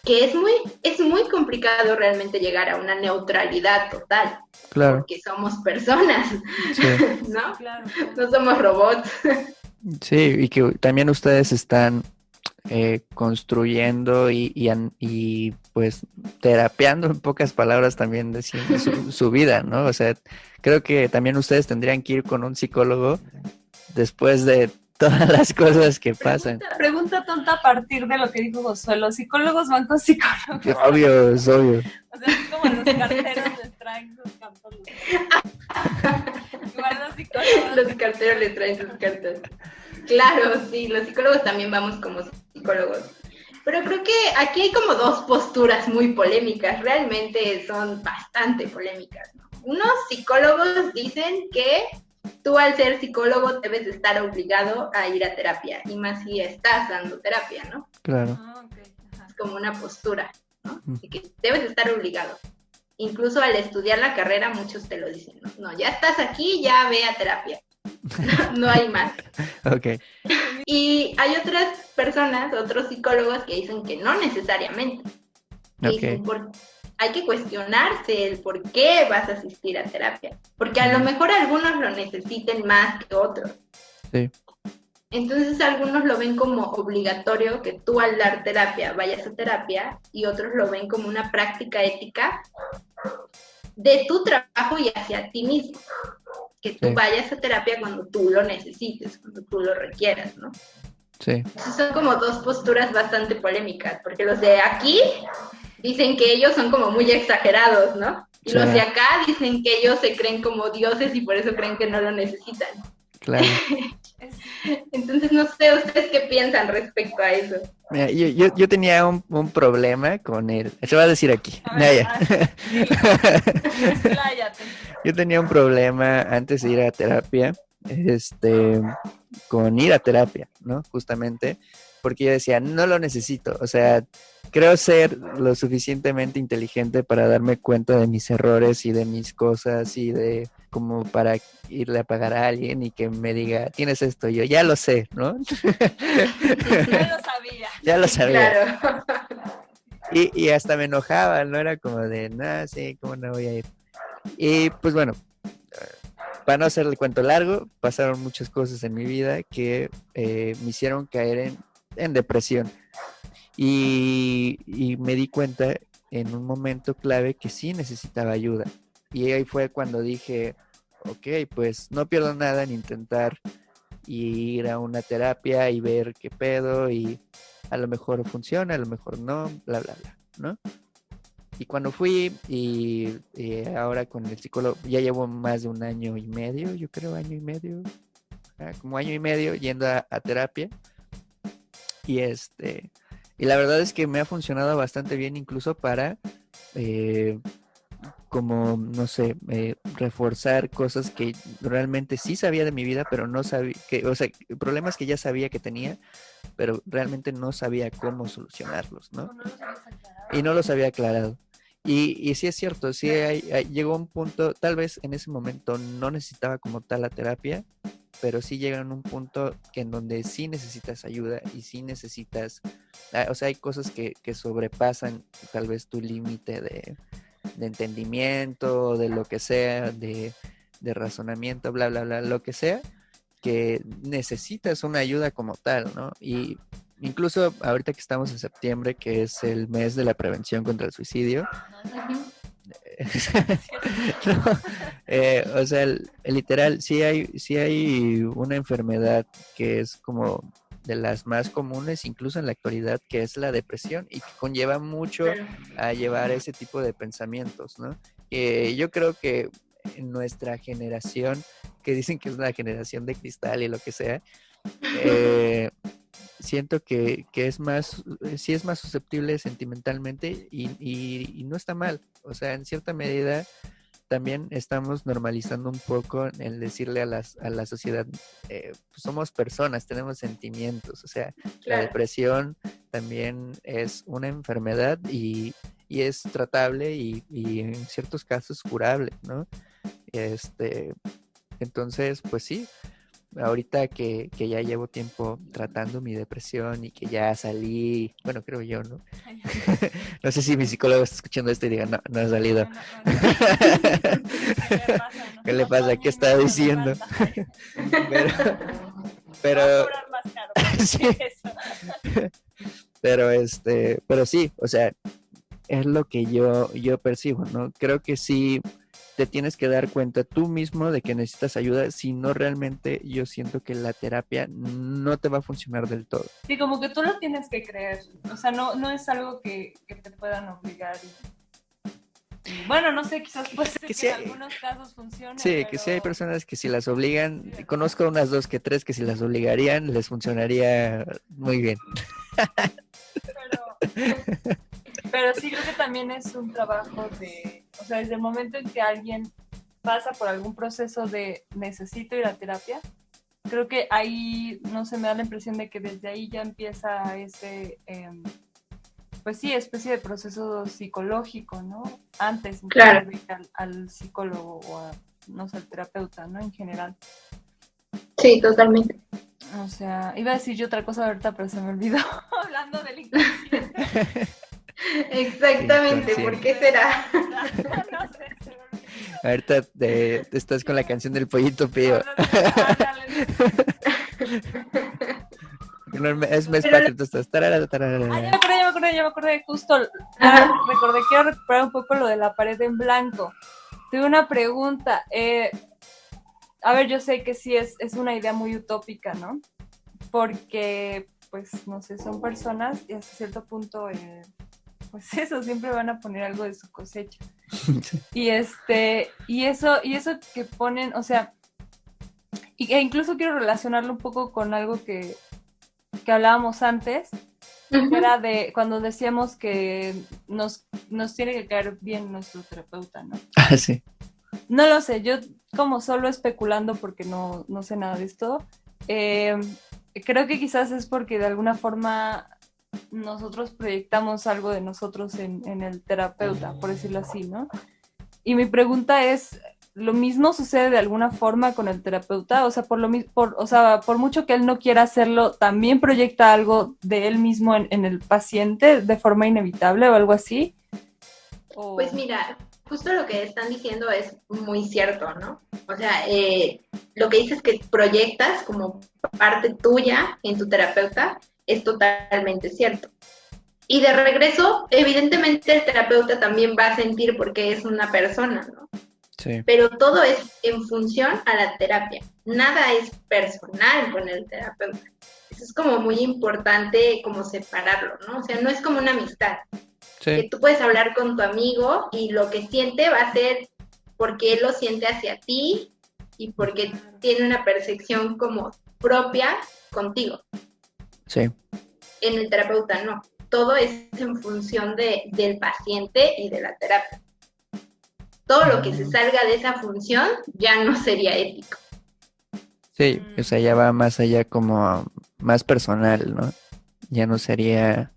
Speaker 1: Que es muy complicado realmente llegar a una neutralidad total,
Speaker 4: claro.
Speaker 1: porque somos personas,
Speaker 4: Sí.
Speaker 1: ¿no?
Speaker 5: Claro.
Speaker 1: No somos robots.
Speaker 4: Sí, y que también ustedes están construyendo y pues terapeando en pocas palabras también decir su vida, ¿no? O sea, creo que también ustedes tendrían que ir con un psicólogo después de todas las cosas que pasan.
Speaker 5: Pregunta tonta a partir de lo que dijo Josué. Los psicólogos van con psicólogos.
Speaker 4: Obvio, es obvio.
Speaker 5: O sea, así como los carteros les traen sus campos. Igual los psicólogos.
Speaker 1: Los carteros le traen sus cartas. Claro, sí, los psicólogos también vamos como psicólogos. Pero creo que aquí hay como dos posturas muy polémicas, realmente son bastante polémicas, ¿no? Unos psicólogos dicen que tú al ser psicólogo debes de estar obligado a ir a terapia, y más si estás dando terapia, ¿no?
Speaker 4: Claro.
Speaker 5: Ah, ok. Ajá.
Speaker 1: Es como una postura, ¿no? De que debes de estar obligado. Incluso al estudiar la carrera muchos te lo dicen, ¿no? No, ya estás aquí, ya ve a terapia. No hay más.
Speaker 4: Ok.
Speaker 1: Y hay otras personas, otros psicólogos que dicen que no necesariamente. Que dicen, hay que cuestionarse el por qué vas a asistir a terapia. Porque a lo mejor algunos lo necesiten más que otros.
Speaker 4: Sí.
Speaker 1: Entonces algunos lo ven como obligatorio que tú al dar terapia vayas a terapia, y otros lo ven como una práctica ética de tu trabajo y hacia ti mismo. Que tú
Speaker 4: Sí.
Speaker 1: vayas a terapia cuando tú lo necesites, cuando tú lo requieras, ¿no?
Speaker 4: Sí.
Speaker 1: Entonces son como dos posturas bastante polémicas, porque los de aquí dicen que ellos son como muy exagerados, ¿no? Y
Speaker 4: Sí.
Speaker 1: los de acá dicen que ellos se creen como dioses y por eso creen que no lo necesitan.
Speaker 4: Claro.
Speaker 1: Entonces no sé ustedes qué piensan respecto a eso.
Speaker 4: Mira, yo tenía un problema con él. Se va a decir aquí.
Speaker 5: A ver,
Speaker 4: Ya.
Speaker 5: Expláyate.
Speaker 4: Yo tenía un problema antes de ir a terapia, con ir a terapia, ¿no? Justamente, porque yo decía, no lo necesito, o sea, creo ser lo suficientemente inteligente para darme cuenta de mis errores y de mis cosas y de como para irle a pagar a alguien y que me diga, tienes esto, yo ya lo sé, ¿no?
Speaker 5: Ya lo sabía.
Speaker 4: Ya lo sabía.
Speaker 1: Claro.
Speaker 4: Y hasta me enojaba, ¿no? Era como de, no, sí, ¿cómo no voy a ir? Y pues bueno, para no hacer el cuento largo, pasaron muchas cosas en mi vida que me hicieron caer en depresión. Y me di cuenta en un momento clave que sí necesitaba ayuda. Y ahí fue cuando dije, ok, pues no pierdo nada en intentar ir a una terapia y ver qué pedo y a lo mejor funciona, a lo mejor no, bla, bla, bla, ¿no? Y cuando fui y ahora con el psicólogo, ya llevo más de un año y medio, yo creo, año y medio, como año y medio yendo a terapia. Y Y la verdad es que me ha funcionado bastante bien incluso para, como, no sé, reforzar cosas que realmente sí sabía de mi vida, pero no sabía, o sea, problemas que ya sabía que tenía, pero realmente no sabía cómo solucionarlos, ¿no?
Speaker 5: No los habías aclarado.
Speaker 4: Y no los había aclarado. Y sí es cierto, sí llegó un punto, tal vez en ese momento no necesitaba como tal la terapia, pero sí llega en un punto que en donde sí necesitas ayuda y sí necesitas, o sea, hay cosas que sobrepasan tal vez tu límite de entendimiento, de lo que sea, de razonamiento, bla, bla, bla, lo que sea, que necesitas una ayuda como tal, ¿no? Y incluso ahorita que estamos en septiembre, que es el mes de la prevención contra el suicidio, no, o sea, literal, sí hay una enfermedad que es como de las más comunes, incluso en la actualidad, que es la depresión y que conlleva mucho a llevar ese tipo de pensamientos, ¿no? Yo creo que en nuestra generación, que dicen que es una generación de cristal y lo que sea, siento que es más, sí es más susceptible sentimentalmente y no está mal. O sea, en cierta medida también estamos normalizando un poco el decirle a la sociedad, pues somos personas, tenemos sentimientos. O sea, la depresión también es una enfermedad y es tratable y en ciertos casos curable, ¿no? Entonces, pues sí. Ahorita que ya llevo tiempo tratando mi depresión y que ya salí, bueno, creo yo, ¿no? No sé si mi psicólogo está escuchando esto y diga, no, no ha salido. ¿Qué le pasa? ¿Qué está diciendo? Pero sí. Pero sí, o sea, es lo que yo percibo, ¿no? Creo que sí te tienes que dar cuenta tú mismo de que necesitas ayuda, si no realmente yo siento que la terapia no te va a funcionar del todo.
Speaker 5: Sí, como que tú lo tienes que creer, o sea, no es algo que te puedan obligar. Bueno, no sé, quizás puede ser que en algunos casos funcione.
Speaker 4: Sí,
Speaker 5: pero...
Speaker 4: que sí hay personas que si las obligan, conozco unas 2 que 3 que si las obligarían les funcionaría muy bien.
Speaker 5: Pero sí creo que también es un trabajo o sea, desde el momento en que alguien pasa por algún proceso de necesito ir a terapia, creo que ahí, no sé, me da la impresión de que desde ahí ya empieza ese, pues sí, especie de proceso psicológico, ¿no? Antes de ir al psicólogo o no sé, al terapeuta, ¿no? En general.
Speaker 1: Sí, totalmente.
Speaker 5: O sea, iba a decir yo otra cosa ahorita, pero se me olvidó hablando del inconsciente.
Speaker 1: Exactamente, ¿por qué será?
Speaker 5: No sé, se me olvidó.
Speaker 4: Ahorita estás con la canción del Pollito Pío. Es mes patrio, tú estás.
Speaker 5: Ya me acordé, justo. Recordé, quiero recuperar un poco lo de la pared en blanco. Tuve una pregunta. A ver, yo sé que sí es una idea muy utópica, ¿no? Porque, pues, no sé, son personas y hasta cierto punto, pues eso, siempre van a poner algo de su cosecha. Y eso que ponen, o sea, e incluso quiero relacionarlo un poco con algo que hablábamos antes, que era de cuando decíamos que nos tiene que caer bien nuestro terapeuta, ¿no?
Speaker 4: Ah, sí.
Speaker 5: No lo sé, yo como solo especulando porque no sé nada de esto, creo que quizás es porque de alguna forma nosotros proyectamos algo de nosotros en el terapeuta, por decirlo así, ¿no? Y mi pregunta es, ¿lo mismo sucede de alguna forma con el terapeuta? O sea, por mucho que él no quiera hacerlo, ¿también proyecta algo de él mismo en el paciente de forma inevitable o algo así?
Speaker 1: Pues mira, justo lo que están diciendo es muy cierto, ¿no? O sea, lo que dices que proyectas como parte tuya en tu terapeuta es totalmente cierto. Y de regreso, evidentemente el terapeuta también va a sentir porque es una persona, ¿no?
Speaker 4: Sí.
Speaker 1: Pero todo es en función a la terapia. Nada es personal con el terapeuta. Eso es como muy importante como separarlo, ¿no? O sea, no es como una amistad. Sí. Que tú puedes hablar con tu amigo y lo que siente va a ser porque él lo siente hacia ti y porque tiene una percepción como propia contigo.
Speaker 4: Sí.
Speaker 1: En el terapeuta no. todo es en función del paciente y de la terapia. Todo lo que se salga de esa función ya no sería ético.
Speaker 4: Sí, o sea, ya va más allá como más personal, ¿no? Ya no sería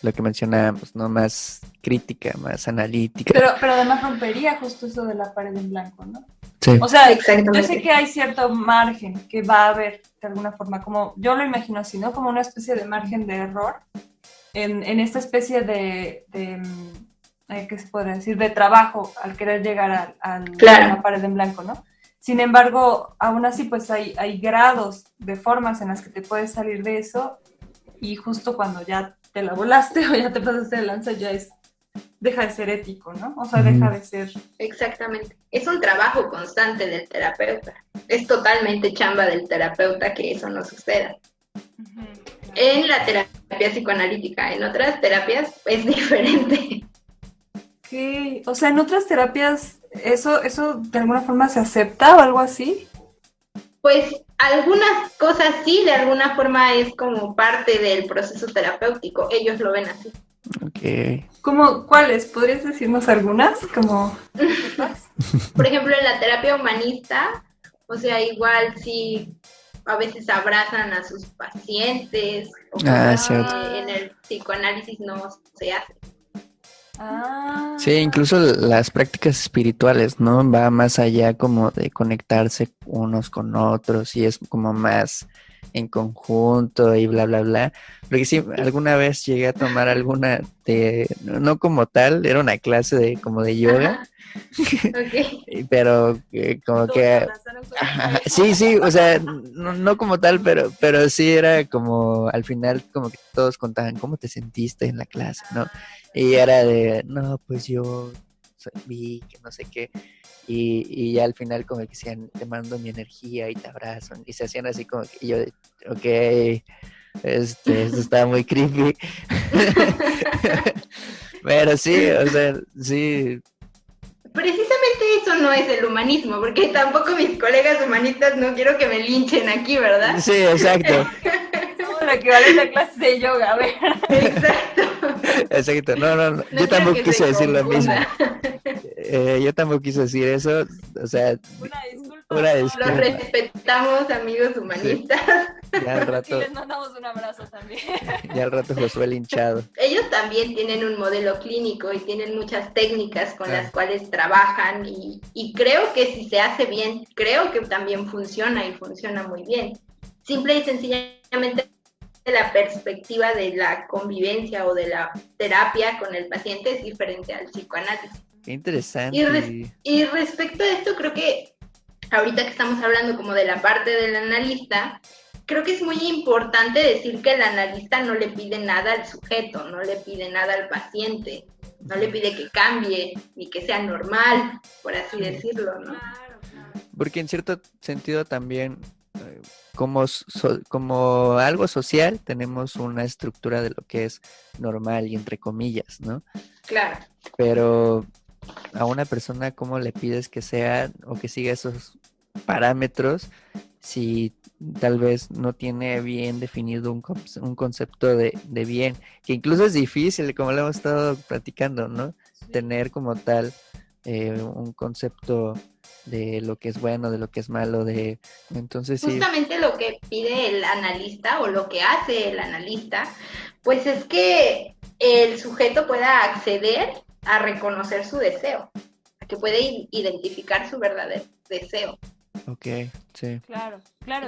Speaker 4: lo que mencionábamos, ¿no? Más crítica, más analítica.
Speaker 5: Pero además rompería justo eso de la pared en blanco, ¿no?
Speaker 4: Sí.
Speaker 5: O sea,
Speaker 1: Exactamente.
Speaker 5: yo sé que hay cierto margen que va a haber de alguna forma, como yo lo imagino así, ¿no? Como una especie de margen de error en esta especie de ¿qué se podría decir? De trabajo al querer llegar
Speaker 1: Claro.
Speaker 5: a la pared en blanco, ¿no? Sin embargo, aún así, pues hay grados de formas en las que te puedes salir de eso y justo cuando ya te la volaste o ya te pasaste de lanza, ya deja de ser ético, ¿no? O sea, deja de ser...
Speaker 1: Exactamente. Es un trabajo constante del terapeuta. Es totalmente chamba del terapeuta que eso no suceda. En la terapia psicoanalítica, en otras terapias es diferente.
Speaker 5: ¿Qué? O sea, en otras terapias, ¿eso de alguna forma se acepta o algo así?
Speaker 1: Pues algunas cosas sí, de alguna forma es como parte del proceso terapéutico. Ellos lo ven así.
Speaker 4: Ok.
Speaker 5: ¿Cómo, cuáles? ¿Podrías decirnos algunas? Como...
Speaker 1: Por ejemplo, en la terapia humanista, o sea, igual sí a veces abrazan a sus pacientes, o cosas
Speaker 4: cierto.
Speaker 1: que en el psicoanálisis no se hace.
Speaker 5: Ah.
Speaker 4: Sí, incluso las prácticas espirituales, ¿no? Va más allá como de conectarse unos con otros y es como más en conjunto y bla, bla, bla. Porque sí, alguna vez llegué a tomar alguna no como tal, era una clase como de yoga.
Speaker 1: Ajá. Okay.
Speaker 4: Pero como que... Ajá, sí, o sea, no como tal, pero sí era como, al final como que todos contaban cómo te sentiste en la clase, ¿no? Y era de, no, pues yo vi que no sé qué, y ya al final como que decían, te mando mi energía y te abrazo, y se hacían así como que y yo, ok, esto está muy creepy. Pero sí, o sea, sí.
Speaker 1: Precisamente eso no es el humanismo, porque tampoco mis colegas humanistas no quiero que me linchen aquí, ¿verdad?
Speaker 4: Sí, exacto.
Speaker 5: Somos lo equivalente a clases de yoga, a ver.
Speaker 1: Exacto.
Speaker 4: Exacto, no,
Speaker 1: No
Speaker 4: yo
Speaker 1: quiero
Speaker 4: tampoco
Speaker 1: que
Speaker 4: quise
Speaker 1: se
Speaker 4: decir lo mismo.
Speaker 1: confunda.
Speaker 4: Yo tampoco quise decir eso, o sea,
Speaker 5: Una disculpa.
Speaker 1: Los respetamos, amigos humanistas.
Speaker 4: ya al
Speaker 5: Aquí
Speaker 4: rato,
Speaker 5: les mandamos un abrazo también.
Speaker 4: ya al rato Josué linchado.
Speaker 1: Ellos también tienen un modelo clínico y tienen muchas técnicas con
Speaker 4: Claro.
Speaker 1: las cuales trabajan y creo que si se hace bien, creo que también funciona y funciona muy bien. Simple y sencillamente la perspectiva de la convivencia o de la terapia con el paciente es diferente al psicoanálisis.
Speaker 4: Qué interesante.
Speaker 1: Y respecto a esto, creo que ahorita que estamos hablando como de la parte del analista, creo que es muy importante decir que el analista no le pide nada al sujeto, no le pide nada al paciente, no le pide que cambie ni que sea normal, por así decirlo, ¿no?
Speaker 4: Porque en cierto sentido también, como algo social, tenemos una estructura de lo que es normal y entre comillas, ¿no?
Speaker 1: Claro.
Speaker 4: Pero a una persona, ¿cómo le pides que sea o que siga esos parámetros si tal vez no tiene bien definido un concepto de bien? Que incluso es difícil, como lo hemos estado platicando, ¿no? Tener como tal un concepto de lo que es bueno, de lo que es malo, entonces sí.
Speaker 1: Justamente lo que pide el analista o lo que hace el analista, pues es que el sujeto pueda acceder a reconocer su deseo, a que pueda identificar su verdadero deseo.
Speaker 4: Ok, sí.
Speaker 5: Claro.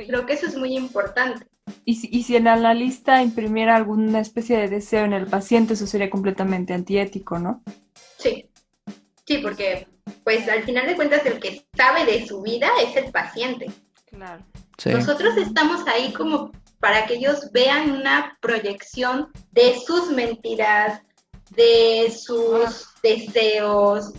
Speaker 1: Creo que eso es muy importante.
Speaker 5: Y si el analista imprimiera alguna especie de deseo en el paciente, eso sería completamente antiético, ¿no?
Speaker 1: Sí, porque pues al final de cuentas el que sabe de su vida es el paciente.
Speaker 5: Claro.
Speaker 4: Sí.
Speaker 1: Nosotros estamos ahí como para que ellos vean una proyección de sus mentiras, de sus deseos,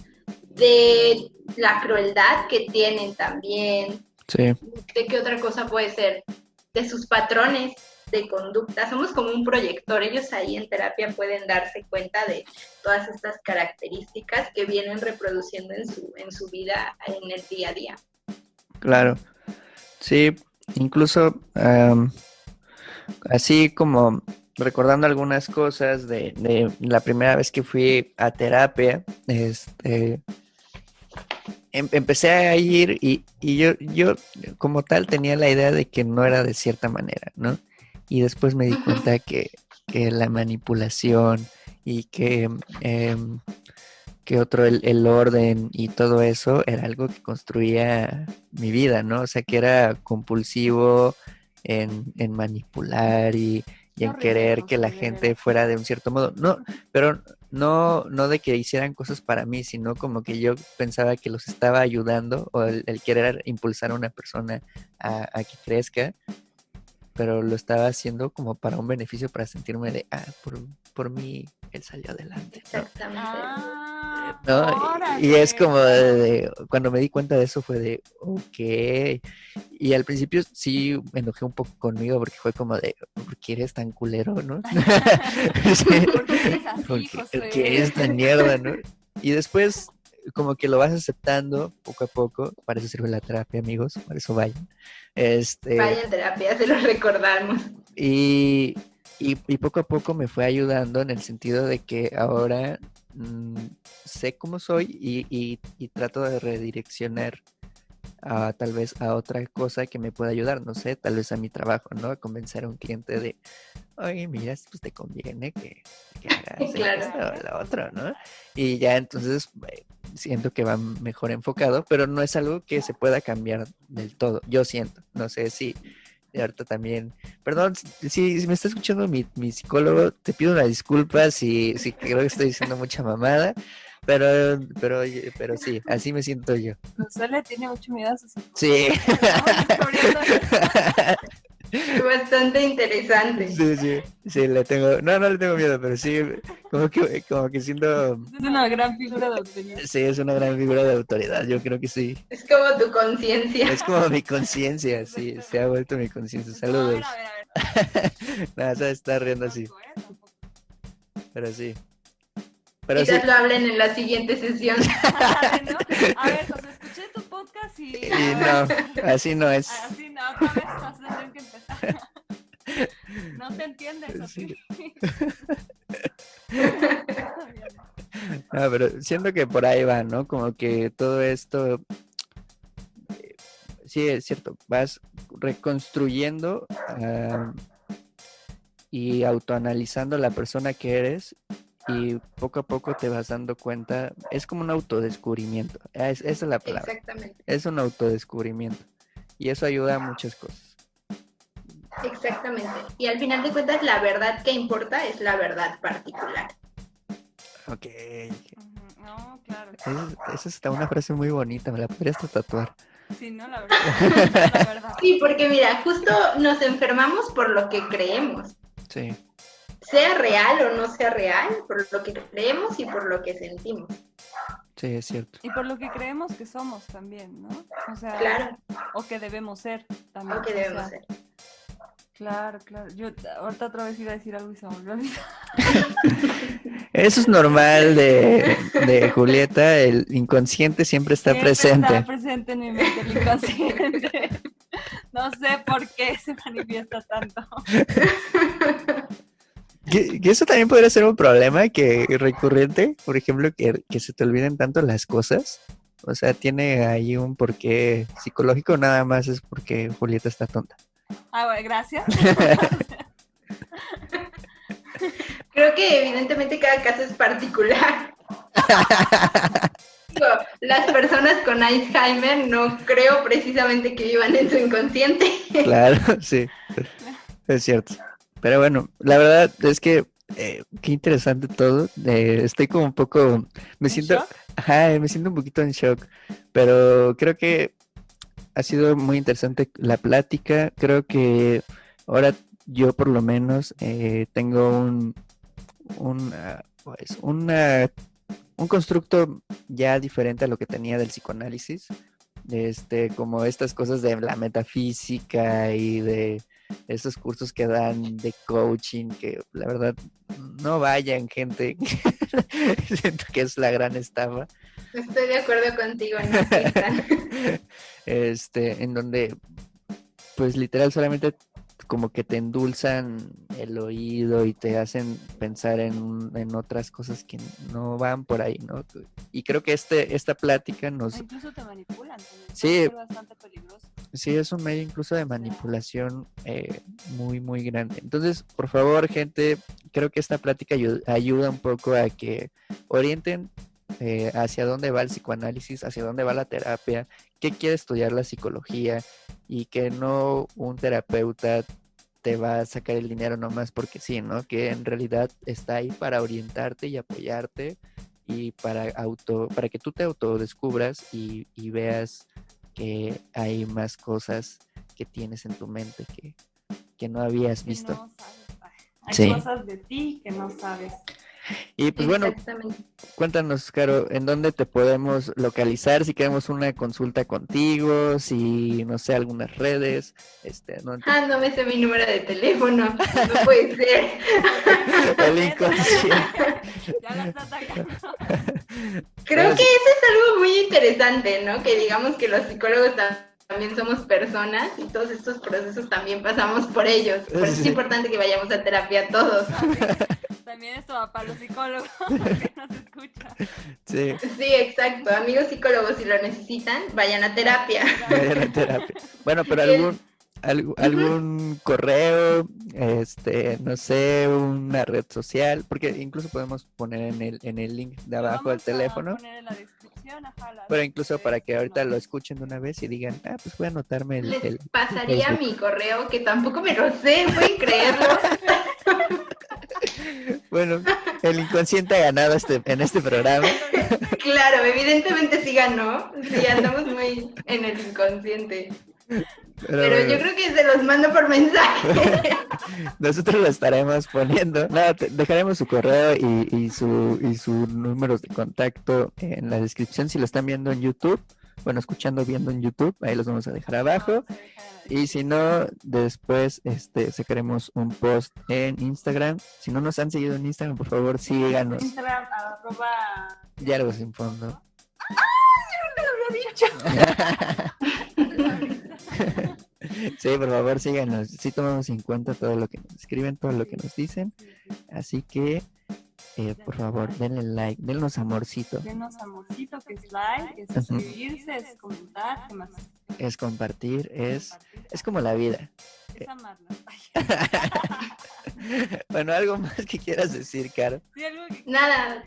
Speaker 1: de la crueldad que tienen también.
Speaker 4: Sí.
Speaker 1: ¿De qué otra cosa puede ser? De sus patrones de conducta. Somos como un proyector. Ellos ahí en terapia pueden darse cuenta de todas estas características que vienen reproduciendo en su vida, en el día a día.
Speaker 4: Claro. Sí, incluso así como recordando algunas cosas de la primera vez que fui a terapia, empecé a ir y yo como tal tenía la idea de que no era de cierta manera, ¿no? Y después me di cuenta que la manipulación y que otro, el orden y todo eso era algo que construía mi vida, ¿no? O sea, que era compulsivo en manipular y en querer que la gente fuera de un cierto modo. No, pero no de que hicieran cosas para mí, sino como que yo pensaba que los estaba ayudando o el querer impulsar a una persona a que crezca, pero lo estaba haciendo como para un beneficio, para sentirme de, por mí él salió adelante, ¿no?
Speaker 1: Exactamente.
Speaker 4: ¿No? Y es como cuando me di cuenta de eso fue de, ok. Y al principio sí me enojé un poco conmigo porque fue como de, ¿por qué eres tan culero, no? Sí.
Speaker 5: ¿Por qué eres así, José?
Speaker 4: ¿Por qué eres tan mierda, no? Y después como que lo vas aceptando poco a poco. Para eso sirve la terapia, amigos, para eso vayan.
Speaker 1: Vayan terapia, se los recordamos.
Speaker 4: Y poco a poco me fue ayudando en el sentido de que ahora sé cómo soy y trato de redireccionar tal vez a otra cosa que me pueda ayudar, no sé, tal vez a mi trabajo, ¿no? A convencer a un cliente de, oye, mira, pues te conviene que hagas
Speaker 1: Claro.
Speaker 4: esto o lo otro, ¿no? Y ya entonces siento que va mejor enfocado, pero no es algo que se pueda cambiar del todo, yo siento, no sé si... Y ahorita también, perdón, si me está escuchando mi psicólogo, te pido una disculpa si creo que estoy diciendo mucha mamada, pero sí, así me siento yo.
Speaker 5: José le tiene mucho miedo a sus...
Speaker 4: Sí.
Speaker 5: Estamos descubriendo esto.
Speaker 1: Bastante interesante.
Speaker 4: Sí, le tengo, no le tengo miedo, pero sí, como que siento,
Speaker 5: Es una gran figura de autoridad.
Speaker 4: sí, es una gran figura de autoridad, yo creo que sí.
Speaker 1: Es como tu conciencia.
Speaker 4: Es como mi conciencia, sí, se ha vuelto mi conciencia. Saludos.
Speaker 5: No, a ver.
Speaker 4: Nada, se está riendo así,
Speaker 5: Tampoco,
Speaker 4: pero sí. Pero sí.
Speaker 1: Quizás lo hablen en la siguiente sesión.
Speaker 5: ¿no? A ver, José, escuché tu podcast y...
Speaker 4: Y no, así no es.
Speaker 5: Así no, otra vez vas a tener que empezar. No te entiendes, así.
Speaker 4: No, pero siento que por ahí va, ¿no? Como que todo esto, sí, es cierto, vas reconstruyendo y autoanalizando la persona que eres y poco a poco te vas dando cuenta, es como un autodescubrimiento, esa es la palabra,
Speaker 1: Exactamente.
Speaker 4: es un autodescubrimiento y eso ayuda a muchas cosas.
Speaker 1: Exactamente. Y al final de cuentas, la verdad que importa es la verdad particular.
Speaker 4: Ok,
Speaker 5: No, claro.
Speaker 4: esa está una frase muy bonita, me la podrías tatuar.
Speaker 5: Sí, no, la verdad. La verdad.
Speaker 1: Sí, porque mira, justo nos enfermamos por lo que creemos.
Speaker 4: Sí.
Speaker 1: Sea real o no sea real, por lo que creemos y por lo que sentimos.
Speaker 4: Sí, es cierto.
Speaker 5: Y por lo que creemos que somos también, ¿no? O sea,
Speaker 1: Claro,
Speaker 5: o que debemos ser también.
Speaker 1: lo que
Speaker 5: o
Speaker 1: debemos
Speaker 5: sea,
Speaker 1: ser.
Speaker 5: Claro. Yo ahorita otra vez iba a decir algo y se me olvidó.
Speaker 4: Eso es normal de Julieta, el inconsciente siempre está presente.
Speaker 5: Está presente en mi mente el inconsciente. No sé por qué se manifiesta tanto.
Speaker 4: Que eso también podría ser un problema que recurrente, por ejemplo, que se te olviden tanto las cosas. O sea, tiene ahí un porqué psicológico, nada más es porque Julieta está tonta.
Speaker 5: Ah, bueno, gracias.
Speaker 1: Creo que evidentemente cada caso es particular. Digo, las personas con Alzheimer no creo precisamente que vivan en su inconsciente.
Speaker 4: Claro, sí, es cierto. Pero bueno, la verdad es que qué interesante todo. Estoy como un poco, me siento un poquito en shock, pero creo que ha sido muy interesante la plática. Creo que ahora yo por lo menos tengo un constructo ya diferente a lo que tenía del psicoanálisis, como estas cosas de la metafísica y de esos cursos que dan de coaching, que la verdad no vayan, gente. Siento que es la gran estafa.
Speaker 1: Estoy de acuerdo contigo, no asistan.
Speaker 4: En donde pues literal solamente como que te endulzan el oído y te hacen pensar en otras cosas que no van por ahí, ¿no? Y creo que esta plática
Speaker 5: O
Speaker 4: nos...
Speaker 5: incluso te manipulan también.
Speaker 4: Sí.
Speaker 5: Puede ser bastante peligroso.
Speaker 4: Sí, es un medio incluso de manipulación muy, muy grande. Entonces, por favor, gente, creo que esta plática ayuda un poco a que orienten hacia dónde va el psicoanálisis, hacia dónde va la terapia, qué quiere estudiar la psicología y que no un terapeuta te va a sacar el dinero nomás porque sí, ¿no? Que en realidad está ahí para orientarte y apoyarte y para que tú te autodescubras y veas que hay más cosas que tienes en tu mente que no habías
Speaker 5: Que
Speaker 4: visto.
Speaker 5: no sabes. Hay
Speaker 4: Sí.
Speaker 5: cosas de ti que no sabes.
Speaker 4: Y pues bueno,
Speaker 1: Exactamente.
Speaker 4: cuéntanos, Caro, ¿en dónde te podemos localizar? Si queremos una consulta contigo, si, no sé, algunas redes, ¿no?
Speaker 1: No me sé mi número de teléfono, no puede ser.
Speaker 4: El inconsciente.
Speaker 5: Ya la está atacando.
Speaker 1: Creo que eso es algo muy interesante, ¿no? Que digamos que los psicólogos también somos personas y todos estos procesos también pasamos por ellos. Por eso es
Speaker 4: Sí.
Speaker 1: importante que vayamos a terapia todos.
Speaker 5: También esto va para los psicólogos que nos escuchan.
Speaker 4: Sí,
Speaker 1: Sí, exacto. Amigos psicólogos, si lo necesitan, vayan a terapia.
Speaker 4: vayan a terapia. Bueno, pero algún correo, no sé, una red social, porque incluso podemos poner en el link de abajo del teléfono,
Speaker 5: Vamos a poner en la descripción,
Speaker 4: pero incluso para que ahorita lo escuchen de una vez y digan, pues voy a anotarme
Speaker 1: Les
Speaker 4: el
Speaker 1: pasaría
Speaker 4: Facebook.
Speaker 1: mi correo, que tampoco me lo sé, pueden creerlo.
Speaker 4: Bueno, el inconsciente ha ganado en este programa.
Speaker 1: Claro, evidentemente sí ganó. Sí, andamos muy en el inconsciente. Pero yo creo que se los mando por mensaje.
Speaker 4: Nosotros lo estaremos poniendo. Nada, dejaremos su correo y su números de contacto en la descripción si lo están viendo en YouTube. Bueno, viendo en YouTube, ahí los vamos a dejar abajo. Y si no, después sacaremos un post en Instagram. Si no nos han seguido en Instagram, por favor, síganos.
Speaker 5: Instagram,
Speaker 4: Diálogos sin fondo. Sí, por favor, síganos. Sí tomamos en cuenta todo lo que nos escriben, todo lo que nos dicen. Así que, por favor, denle like, dennos amorcito.
Speaker 5: Denos amorcito, que es like, es suscribirse, es comentar, ¿qué más?
Speaker 4: Es compartir, es como la vida.
Speaker 5: Es amarla.
Speaker 4: Bueno, algo más que quieras decir, Caro.
Speaker 5: Sí, algo que-
Speaker 1: Nada.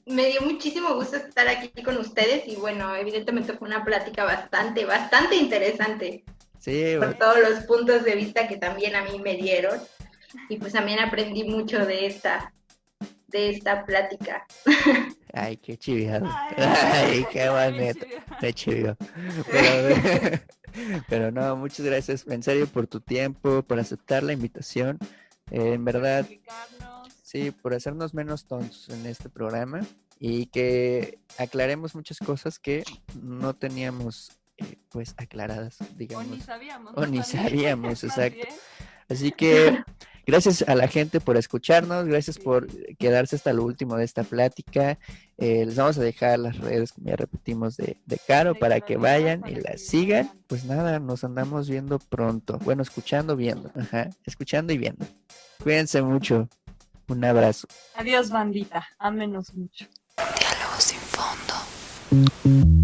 Speaker 1: Me dio muchísimo gusto estar aquí con ustedes y bueno, evidentemente fue una plática bastante interesante
Speaker 4: Sí,
Speaker 1: por todos los puntos de vista que también a mí me dieron y pues también aprendí mucho de esta plática.
Speaker 4: ay, qué chiviado.
Speaker 5: Ay,
Speaker 4: Ay, qué
Speaker 5: ay,
Speaker 4: bonito.
Speaker 5: chido.
Speaker 4: Qué chido. Pero no, muchas gracias en serio por tu tiempo, por aceptar la invitación. En verdad,
Speaker 5: Explicarnos.
Speaker 4: sí, por hacernos menos tontos en este programa y que aclaremos muchas cosas que no teníamos pues aclaradas,
Speaker 5: O ni
Speaker 4: digamos.
Speaker 5: sabíamos.
Speaker 4: O
Speaker 5: ¿no?
Speaker 4: ni
Speaker 5: También.
Speaker 4: sabíamos,
Speaker 5: Más
Speaker 4: exacto.
Speaker 5: bien.
Speaker 4: Así que gracias a la gente por escucharnos, gracias por quedarse hasta lo último de esta plática. Les vamos a dejar las redes, como ya repetimos, de Caro para que vayan y la sigan. Pues nada, nos andamos viendo pronto. Bueno, escuchando, viendo. Ajá, escuchando y viendo. Cuídense mucho. Un abrazo.
Speaker 5: Adiós, bandita. Ámenos mucho.
Speaker 2: Diálogos sin fondo.